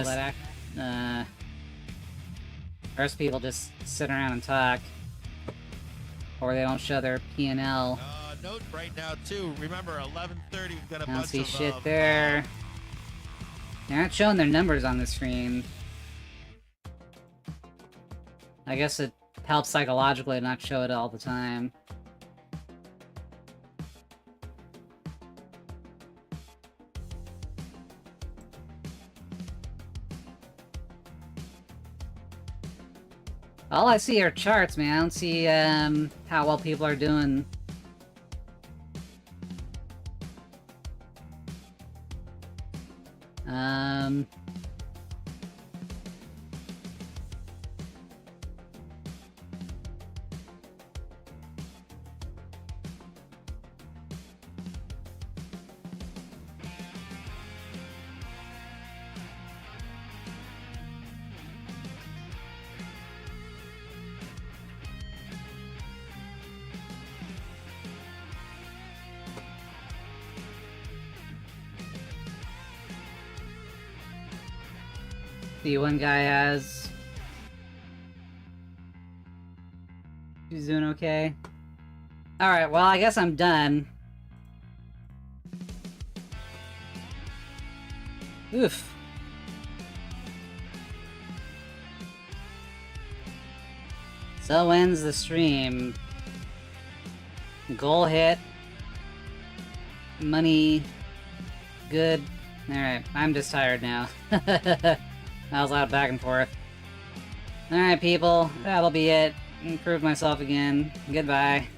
just sit around and talk, or they don't show their P&L. Note right now too. Remember, 11:30. We've got a I don't bunch see of shit there. They're not showing their numbers on the screen. I guess it helps psychologically to not show it all the time. All I see are charts, man. I don't see how well people are doing. See, one guy has... He's doing okay. Alright, well, I guess I'm done. Oof. So ends the stream. Goal hit. Money. Good. Alright, I'm just tired now. That was a lot of back and forth. Alright, people. That'll be it. Improved myself again. Goodbye.